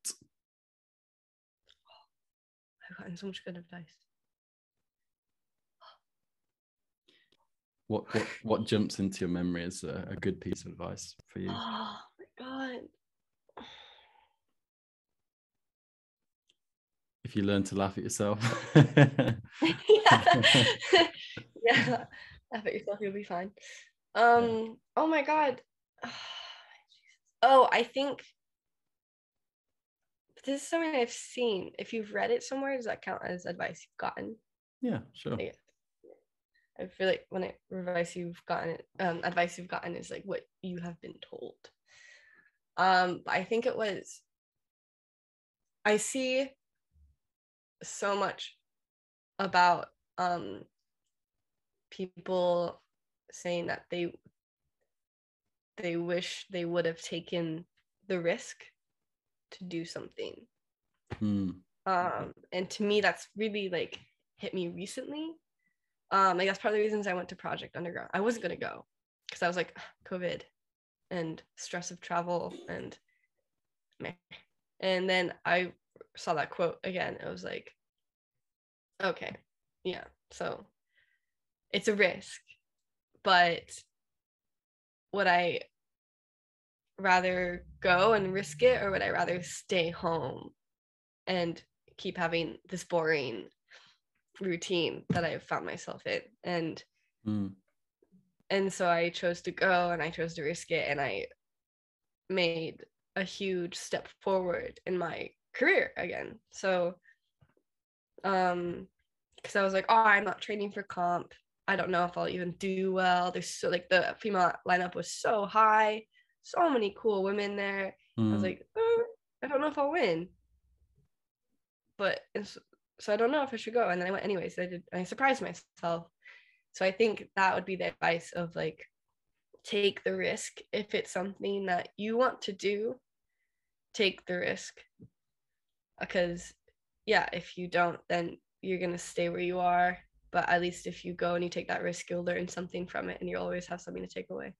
I've gotten so much good advice. What jumps into your memory as a good piece of advice for you? Oh my God. If you learn to laugh at yourself. Yeah, laugh at yourself, you'll be fine. Oh my God. Oh, I think this is something I've seen. If you've read it somewhere, does that count as advice you've gotten? Yeah, sure. Yeah. I feel like when advice you've gotten is like what you have been told. But I think it was, I see so much about people saying that they wish they would have taken the risk to do something. And to me, that's really like hit me recently. Like that's part of the reasons I went to Project Underground. I wasn't gonna go because I was like, COVID and stress of travel and meh. And then I saw that quote again. It was like, okay, yeah, so it's a risk, but would I rather go and risk it, or would I rather stay home and keep having this boring routine that I've found myself in? And so I chose to go, and I chose to risk it, and I made a huge step forward in my career again. So because I was like, oh, I'm not training for comp, I don't know if I'll even do well. There's so like the female lineup was so high, so many cool women there. I was like, I don't know if I'll win, but so I don't know if I should go. And then I went anyways. I did, and I surprised myself. So I think that would be the advice of like, take the risk. If it's something that you want to do, take the risk. Because yeah, if you don't, then you're gonna stay where you are. But at least if you go and you take that risk, you'll learn something from it, and you'll always have something to take away.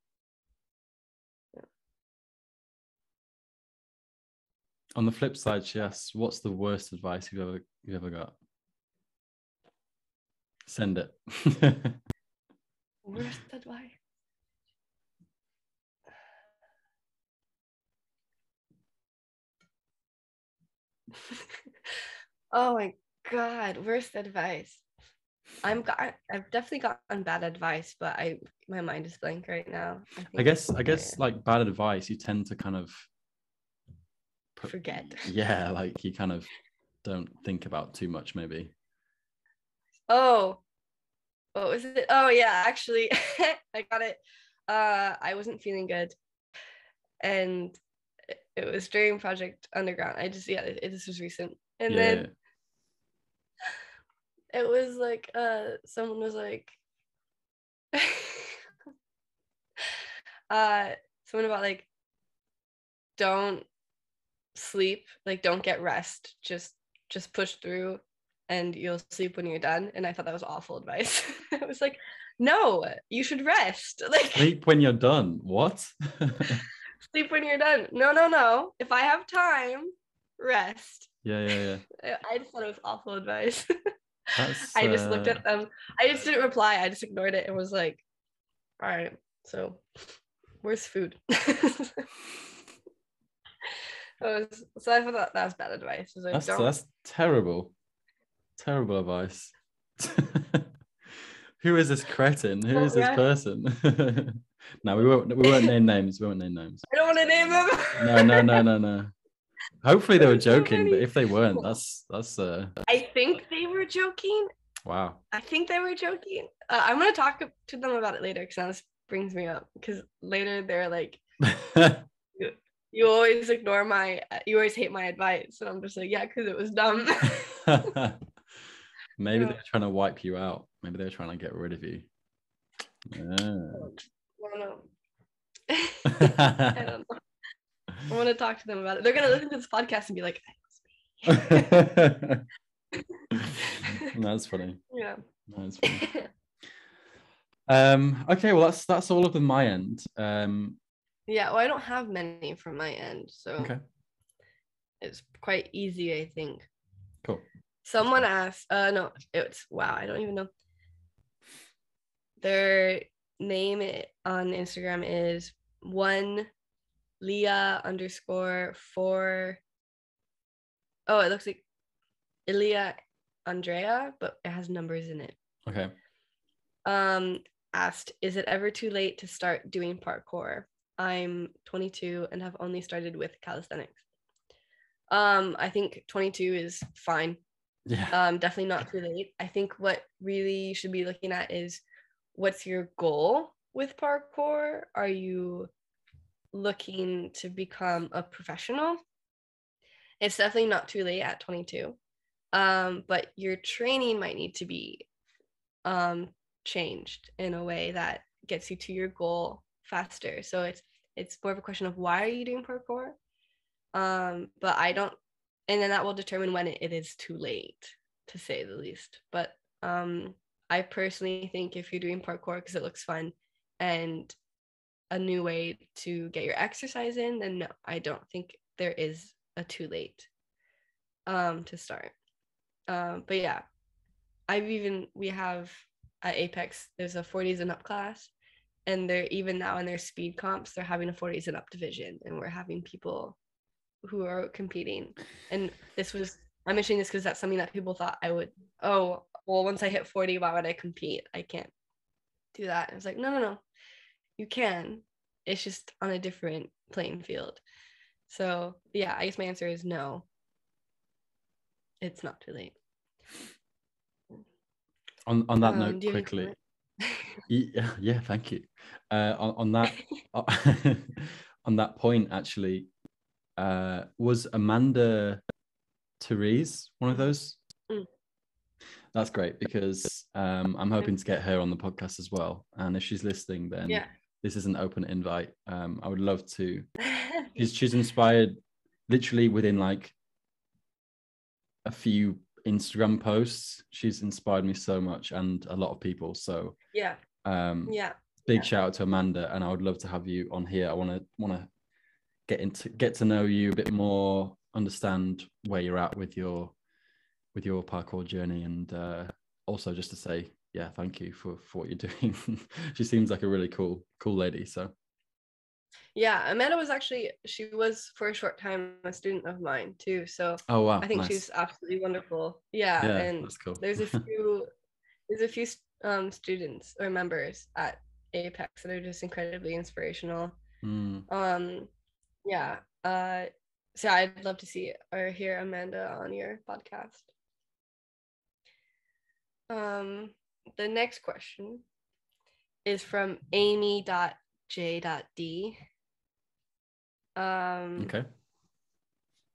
On the flip side, she asks, what's the worst advice you've ever got? Send it. Worst advice? Oh my God, worst advice. I've definitely gotten bad advice, but my mind is blank right now. I guess like bad advice, you tend to kind of forget. Yeah, like you kind of don't think about too much, maybe. Oh, what was it? Oh yeah, actually, I got it. I wasn't feeling good, and it was during Project Underground. This was recent, and then it was like someone was like someone about like, don't sleep, like don't get rest, just push through and you'll sleep when you're done. And I thought that was awful advice. I was like, no, you should rest. Like, sleep when you're done. What? Sleep when you're done. No, if I have time, rest. Yeah. I just thought it was awful advice. I just looked at them. I just didn't reply. I just ignored it and was like, all right, so Where's food? So I thought that was bad advice. So That's terrible advice. Who is this cretin? Who is this person? No, we won't name names. We won't name names. I don't want to name them. No. Hopefully they were joking, but if they weren't, that's I think they were joking. Wow. I think they were joking. I'm gonna talk to them about it later because now this brings me up. Because later they're like, you always hate my advice, and I'm just like, yeah, because it was dumb. Maybe they're trying to wipe you out. Maybe they're trying to get rid of you. I don't know. I don't know. I want to talk to them about it. They're gonna listen to this podcast and be like, That's funny. Yeah. That's funny. Okay, well that's all of them my end. Yeah, well, I don't have many from my end, so okay. It's quite easy, I think. Cool. Someone asked, I don't even know. Their name on Instagram is Leah_4. Oh, it looks like Ilya Andrea, but it has numbers in it. Okay. Asked, is it ever too late to start doing parkour? I'm 22 and have only started with calisthenics. I think 22 is fine. Yeah. Definitely not too late. I think what really you should be looking at is, what's your goal with parkour? Are you looking to become a professional? It's definitely not too late at 22. But your training might need to be changed in a way that gets you to your goal faster. So it's more of a question of, why are you doing parkour? But I don't, and then that will determine when it is too late, to say the least. But I personally think if you're doing parkour because it looks fun and a new way to get your exercise in, then no, I don't think there is a too late to start. But yeah, we have at Apex, there's a 40s and up class, and they're even now in their speed comps, they're having a 40s and up division, and we're having people who are competing. And I'm mentioning this because that's something that people thought I would, once I hit 40, why would I compete? I can't do that. And it's like, no, you can. It's just on a different playing field. So yeah, I guess my answer is no. It's not too late. On that note, quickly. Yeah, thank you. On that on that point, actually, was Amanda Therese one of those? That's great, because I'm hoping to get her on the podcast as well. And if she's listening, then this is an open invite. I would love to. She's inspired literally within like a few Instagram posts. She's inspired me so much, and a lot of people. So big shout out to Amanda, and I would love to have you on here. I want to get to know you a bit more, understand where you're at with your parkour journey, and also just to say thank you for what you're doing. She seems like a really cool lady. So Amanda she was for a short time a student of mine too, so wow, I think nice. She's absolutely wonderful. And that's cool. there's a few students or members at Apex that are just incredibly inspirational. So I'd love to see or hear Amanda on your podcast. The next question is from Amy.J.D. Okay.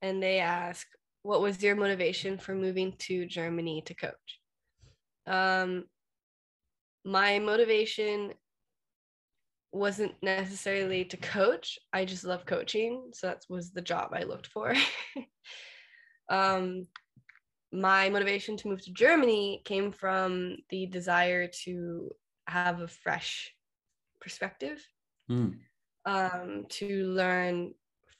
And they ask, what was your motivation for moving to Germany to coach? My motivation wasn't necessarily to coach. I just love coaching. So that was the job I looked for. My motivation to move to Germany came from the desire to have a fresh perspective, to learn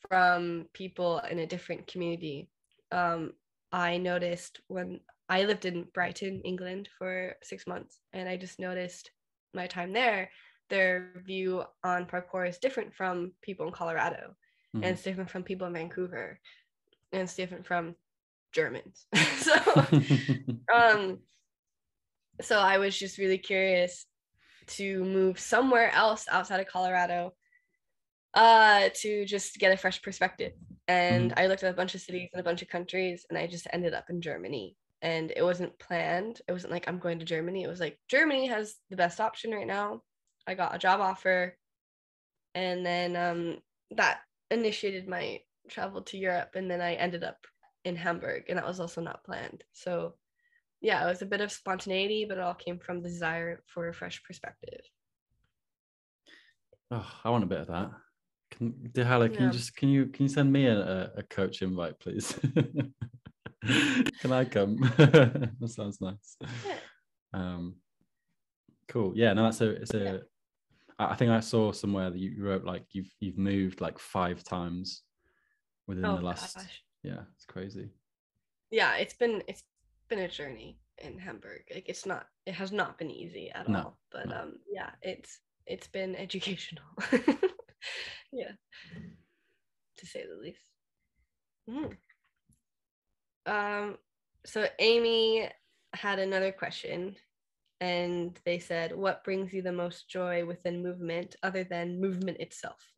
from people in a different community. I noticed when I lived in Brighton, England for 6 months, and I just noticed my time there their view on parkour is different from people in Colorado, and it's different from people in Vancouver, and it's different from Germans. So I was just really curious to move somewhere else outside of Colorado to just get a fresh perspective. And I looked at a bunch of cities and a bunch of countries, and I just ended up in Germany. And it wasn't planned. It wasn't like I'm going to Germany. It was like Germany has the best option right now. I got a job offer, and then that initiated my travel to Europe, and then I ended up in Hamburg, and that was also not planned. So yeah, it was a bit of spontaneity, but it all came from the desire for a fresh perspective. Oh, I want a bit of that. Halle, can you send me a coach invite, please? Can I come? That sounds nice. Yeah. Cool. Yeah, no, I think I saw somewhere that you wrote like you've moved like 5 times within the last. Gosh. Yeah, it's crazy. Yeah, it's been a journey in Hamburg. Like it has not been easy at all. But yeah, it's been educational. Yeah, to say the least. So Amy had another question, and they said, what brings you the most joy within movement other than movement itself?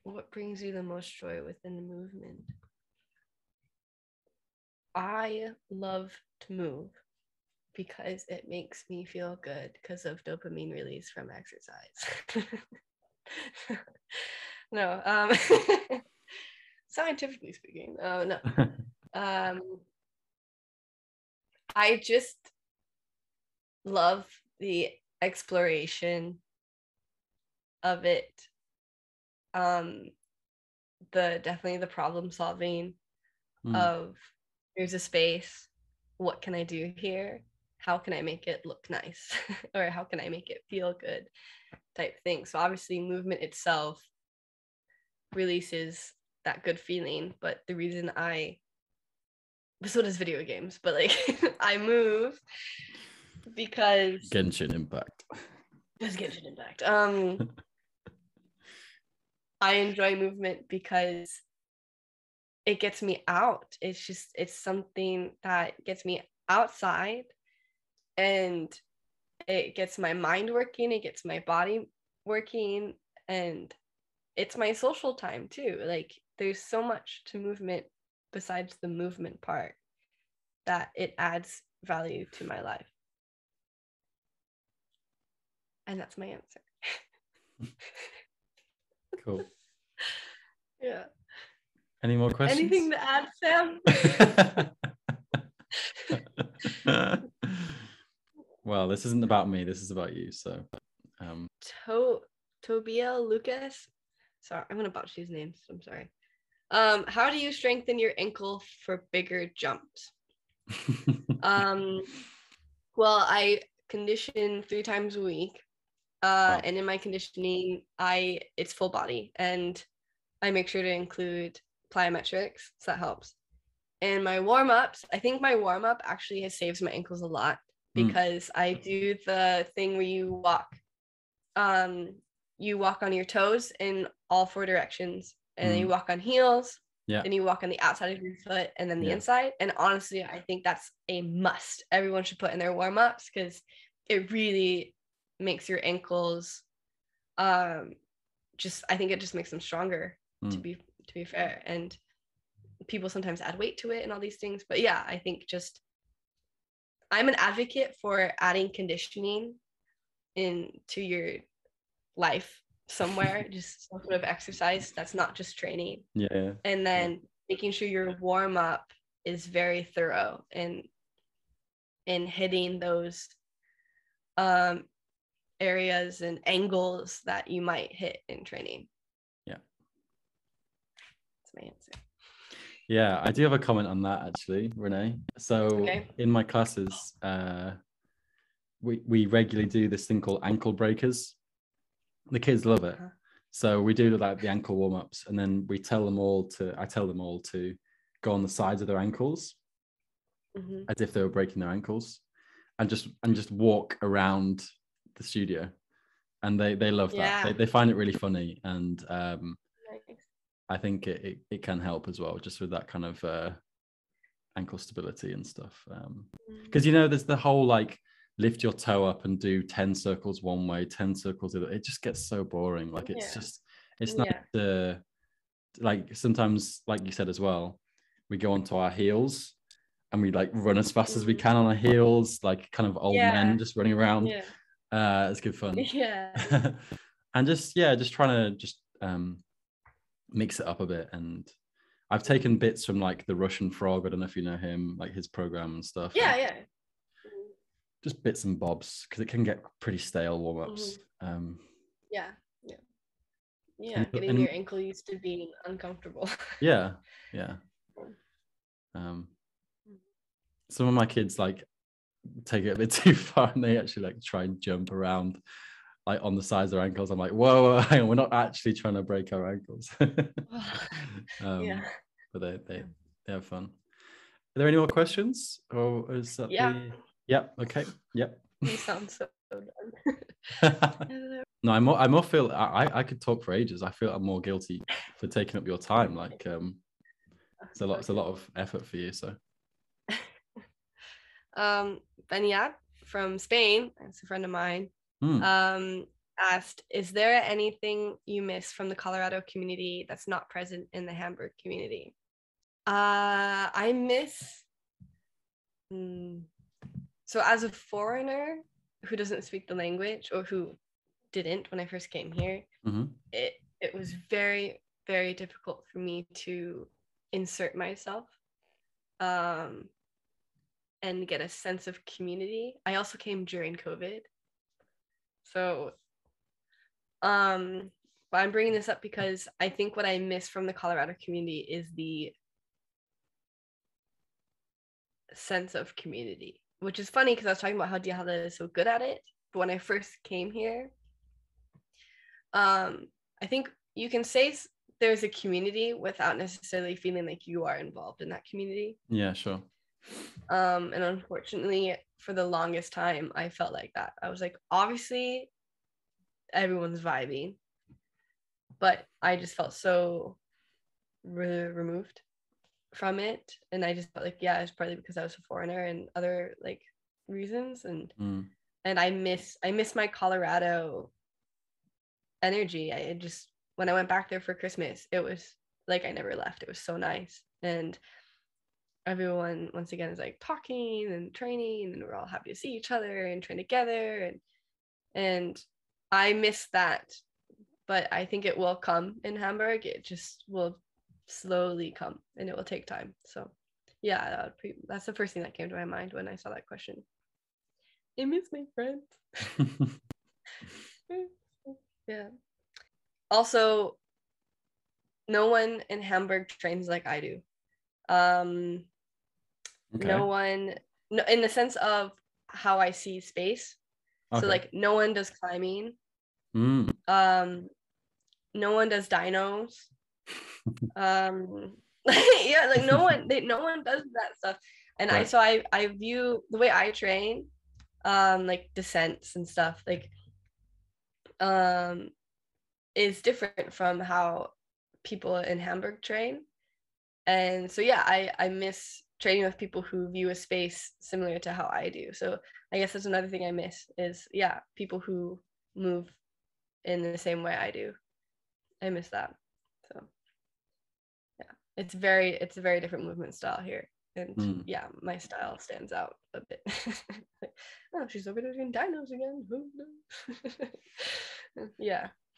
What brings you the most joy within the movement? I love to move because it makes me feel good because of dopamine release from exercise. No, scientifically speaking, no. I just love the exploration of it. Definitely the problem solving of there's a space, what can I do here? How can I make it look nice? Or how can I make it feel good type thing. So obviously movement itself releases that good feeling, but the reason so does video games, but like I move because Genshin Impact. Does Genshin Impact. I enjoy movement because it gets me out. It's something that gets me outside, and it gets my mind working, it gets my body working, and it's my social time too. Like there's so much to movement besides the movement part that it adds value to my life. And that's my answer. Cool. Yeah. Any more questions? Anything to add, Sam? Well, this isn't about me. This is about you. So, Tobia Lucas. Sorry, I'm gonna botch these names. I'm sorry. How do you strengthen your ankle for bigger jumps? Well, I condition 3 times a week. And in my conditioning, it's full body, and I make sure to include plyometrics, so that helps. And my warm-ups, I think my warm-up actually saves my ankles a lot, because I do the thing where you walk on your toes in all 4 directions, and then you walk on heels, then you walk on the outside of your foot, and then the inside. And honestly, I think that's a must. Everyone should put in their warm-ups, because it really makes your ankles I think it just makes them stronger, to be fair. And people sometimes add weight to it and all these things, but yeah, I think I'm an advocate for adding conditioning into your life somewhere. Just some sort of exercise that's not just training, and then making sure your warm-up is very thorough and in hitting those areas and angles that you might hit in training. Yeah, that's my answer. Yeah, I do have a comment on that actually, Renae. So in my classes, we regularly do this thing called ankle breakers. The kids love it. So we do like the ankle warm-ups, and then I tell them all to go on the sides of their ankles as if they were breaking their ankles. and just walk around the studio, and they love that. They find it really funny, and nice. I think it can help as well, just with that kind of ankle stability and stuff. Because there's the whole like lift your toe up and do 10 circles one way, 10 circles the other. It just gets so boring. Like it's nice to, like, sometimes, like you said as well, we go onto our heels and we like run as fast as we can on our heels, like kind of old men just running around. It's good fun. And just trying to mix it up a bit. And I've taken bits from like the Russian Frog. I don't know if you know him, like his program and stuff. Just bits and bobs, because it can get pretty stale warm-ups. Getting your ankle used to being uncomfortable. Some of my kids like take it a bit too far, and they actually like try and jump around like on the sides of their ankles. I'm like, whoa, hang on, we're not actually trying to break our ankles. But they have fun. Are there any more questions, or is that okay, You sound so done. No, I more feel I could talk for ages. I feel I'm more guilty for taking up your time. Like it's a lot of effort for you. So Benyat from Spain, that's a friend of mine, asked, is there anything you miss from the Colorado community that's not present in the Hamburg community? I miss so as a foreigner who doesn't speak the language, or who didn't when I first came here, it was very, very difficult for me to insert myself and get a sense of community. I also came during COVID. So but I'm bringing this up because I think what I miss from the Colorado community is the sense of community, which is funny because I was talking about how Diahala is so good at it. But when I first came here, I think you can say there's a community without necessarily feeling like you are involved in that community. Yeah, sure. And unfortunately, for the longest time, I felt like that. I was like, obviously, everyone's vibing, but I just felt so removed from it. And I just felt like, it's partly because I was a foreigner and other like reasons. And I miss my Colorado energy. I just, when I went back there for Christmas, it was like I never left. It was so nice. And everyone once again is like talking and training, and we're all happy to see each other and train together, and I miss that. But I think it will come in Hamburg. It just will slowly come, and it will take time. So that's the first thing that came to my mind when I saw that question. I miss my friends. Also, no one in Hamburg trains like I do. No one, no, in the sense of how I see space. So like no one does climbing. No one does dynos. Like no one does that stuff. And right. I view the way I train, like descents and stuff, like is different from how people in Hamburg train. And so I miss training with people who view a space similar to how I do. So I guess that's another thing I miss is people who move in the same way I do. I miss that. So it's a very different movement style here. And my style stands out a bit. Like, oh, she's over there doing dinos again.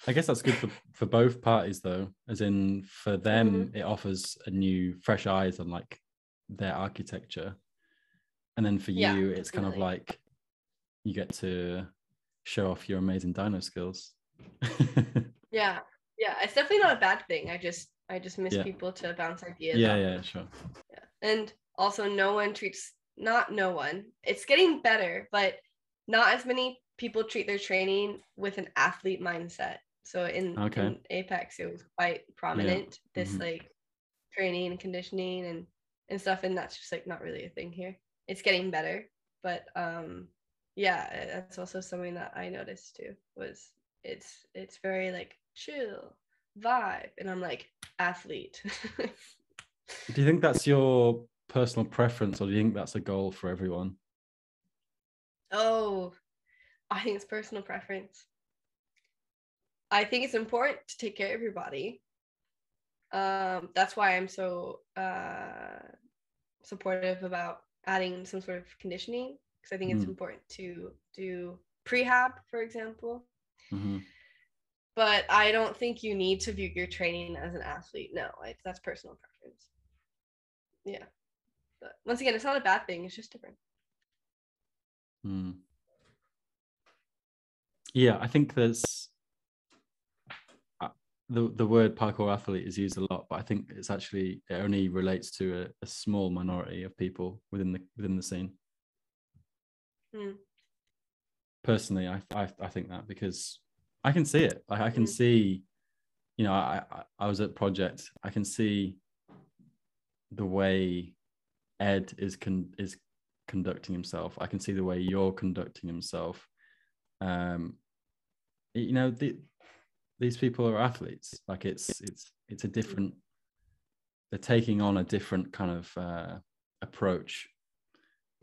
I guess that's good for both parties though, as in for them it offers a new fresh eyes on like their architecture, and then for you it's kind of like you get to show off your amazing dino skills. It's definitely not a bad thing. I just miss people to bounce ideas off. Sure. And also it's getting better, but not as many people treat their training with an athlete mindset. So in Apex it was quite prominent, this like training and conditioning and stuff, and that's just like not really a thing here. It's getting better, But yeah, that's also something that I noticed too, was it's very like chill vibe, and I'm like, athlete. Do you think that's your personal preference, or do you think that's a goal for everyone? Oh, I think it's personal preference. I think it's important to take care of your body. That's why I'm so supportive about adding some sort of conditioning, because I think it's important to do prehab, for example. Mm-hmm. But I don't think you need to view your training as an athlete. No, that's personal preference. Yeah. But once again, it's not a bad thing. It's just different. Yeah, I think there's the word parkour athlete is used a lot, but I think it's actually, it only relates to a small minority of people within the scene. Personally, I think that, because I can see it. I can see, you know, I was at Project. I can see the way Ed is conducting himself. I can see the way you're conducting himself. You know, these people are athletes. Like it's a different, they're taking on a different kind of approach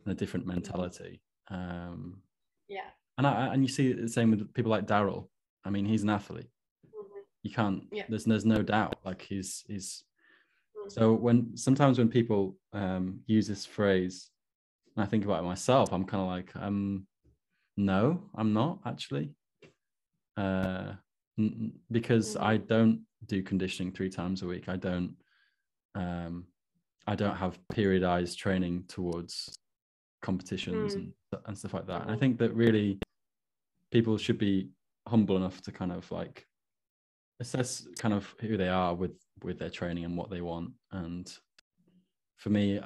and a different mentality. Yeah. And you see the same with people like Daryl. I mean, he's an athlete. You can't, there's no doubt. Like he's so sometimes when people use this phrase, and I think about it myself, I'm kind of like, no, I'm not actually. Because I don't do conditioning 3 times a week. I don't have periodized training towards competitions and stuff like that. And I think that really people should be humble enough to kind of like assess kind of who they are with their training and what they want. And for me,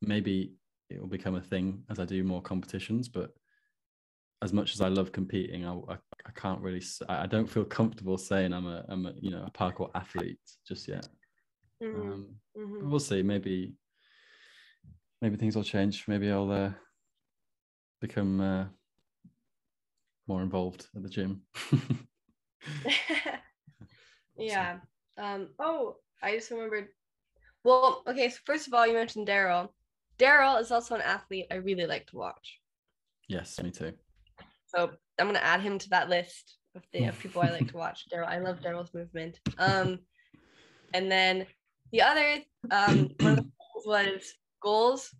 maybe it will become a thing as I do more competitions, but as much as I love competing, I can't really, I don't feel comfortable saying I'm a you know, a parkour athlete just yet. We'll see. Maybe things will change. Maybe I'll become more involved at the gym. Yeah. Oh, I just remembered. Well, okay, so first of all, you mentioned Daryl. Daryl is also an athlete I really like to watch. Yes, me too. So I'm gonna add him to that list of people I like to watch. Daryl, I love Daryl's movement. And then the other one of the was goals.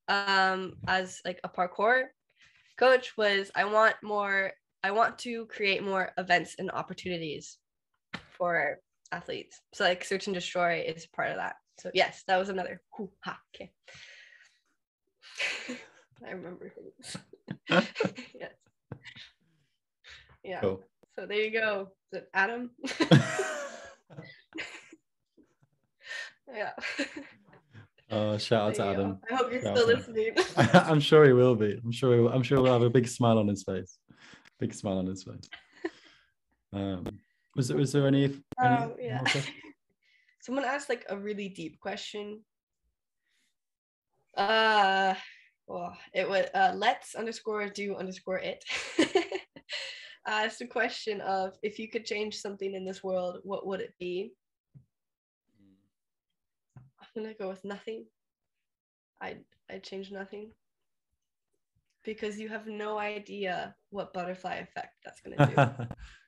As like a parkour coach was I want to create more events and opportunities for athletes. So like search and destroy is part of that. So yes, that was another. Okay. I remember things. Yes. Yeah. Cool. So there you go. Is it Adam? Yeah. Shout out to Adam. I hope you're still listening. I'm sure he will be. I'm sure he'll have a big smile on his face. Big smile on his face. Was there any yeah. Someone asked like a really deep question. Well, it was let's_do_it. Asked a question of, if you could change something in this world, what would it be? I'm gonna go with nothing. I'd change nothing, because you have no idea what butterfly effect that's gonna do.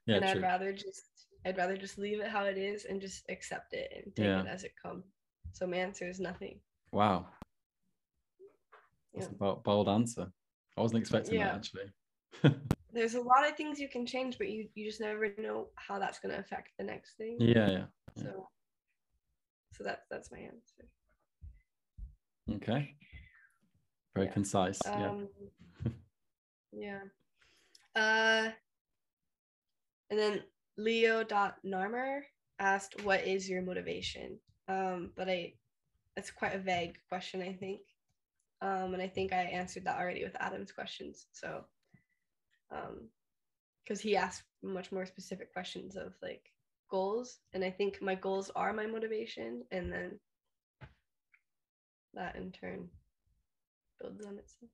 Yeah, and I'd rather just leave it how it is and just accept it and take it as it comes. So my answer is nothing. Wow. That's a bold answer. I wasn't expecting that, actually. There's a lot of things you can change, but you just never know how that's going to affect the next thing. Yeah. So that's my answer. Okay. Very concise. Yeah. And then Leo.Narmer asked, what is your motivation? But it's quite a vague question, I think. And I think I answered that already with Adam's questions. So, because he asked much more specific questions of like goals, and I think my goals are my motivation, and then that in turn builds on itself.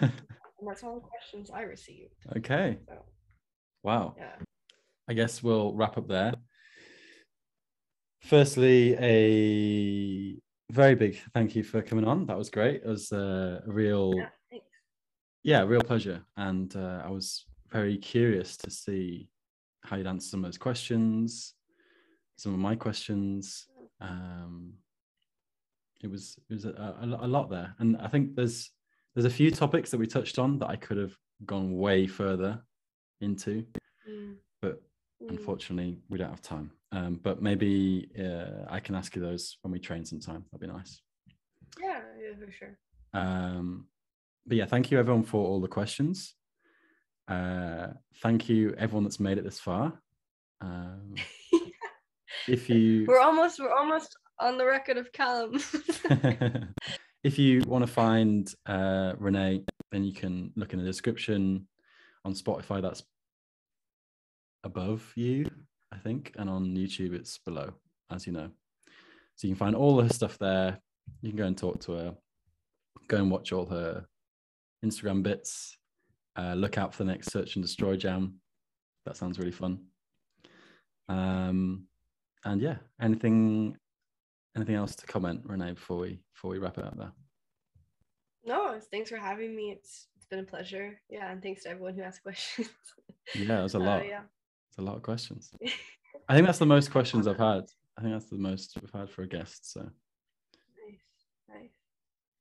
And that's all the questions I received. Okay. So, wow. yeah. I guess we'll wrap up there. Firstly, a very big thank you for coming on. That was great. It was a real, real pleasure. And I was very curious to see how you'd answer some of those questions, some of my questions. It was a lot there. And I think there's a few topics that we touched on that I could have gone way further into, but unfortunately we don't have time. But maybe I can ask you those when we train sometime. That'd be nice. Yeah, for sure. But yeah, thank you everyone for all the questions. Thank you everyone that's made it this far. If you we're almost on the record of Callum. If you want to find Renae, then you can look in the description. On Spotify, that's above you, I think, and on YouTube it's below, as you know. So you can find all her stuff there. You can go and talk to her, go and watch all her Instagram bits. Look out for the next Search and Destroy Jam. That sounds really fun. And yeah, anything else to comment, Renae, before we wrap it up there? No, thanks for having me. It's been a pleasure. Yeah, and thanks to everyone who asked questions. Yeah, it was a lot. Yeah. It's a lot of questions. I think that's the most questions I've had. I think that's the most we've had for a guest. So nice.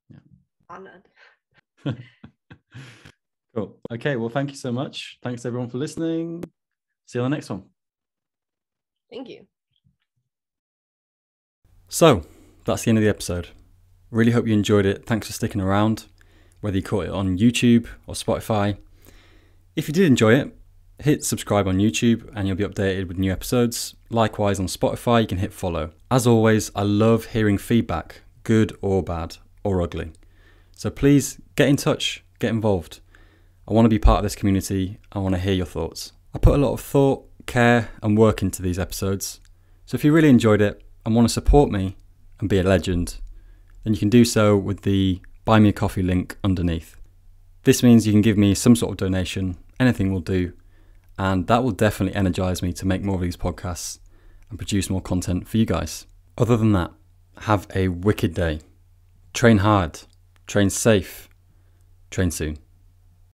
Yeah. Honored. Cool. Okay, well, thank you so much. Thanks everyone for listening. See you on the next one. Thank you. So that's the end of the episode. Really hope you enjoyed it. Thanks for sticking around, whether you caught it on YouTube or Spotify. If you did enjoy it, hit subscribe on YouTube and you'll be updated with new episodes. Likewise on Spotify, you can hit follow. As always, I love hearing feedback, good or bad or ugly. So please get in touch, get involved. I want to be part of this community. I want to hear your thoughts. I put a lot of thought, care and work into these episodes. So if you really enjoyed it and want to support me and be a legend, then you can do so with the Buy Me a Coffee link underneath. This means you can give me some sort of donation, anything will do, and that will definitely energize me to make more of these podcasts and produce more content for you guys. Other than that, have a wicked day. Train hard, train safe, train soon.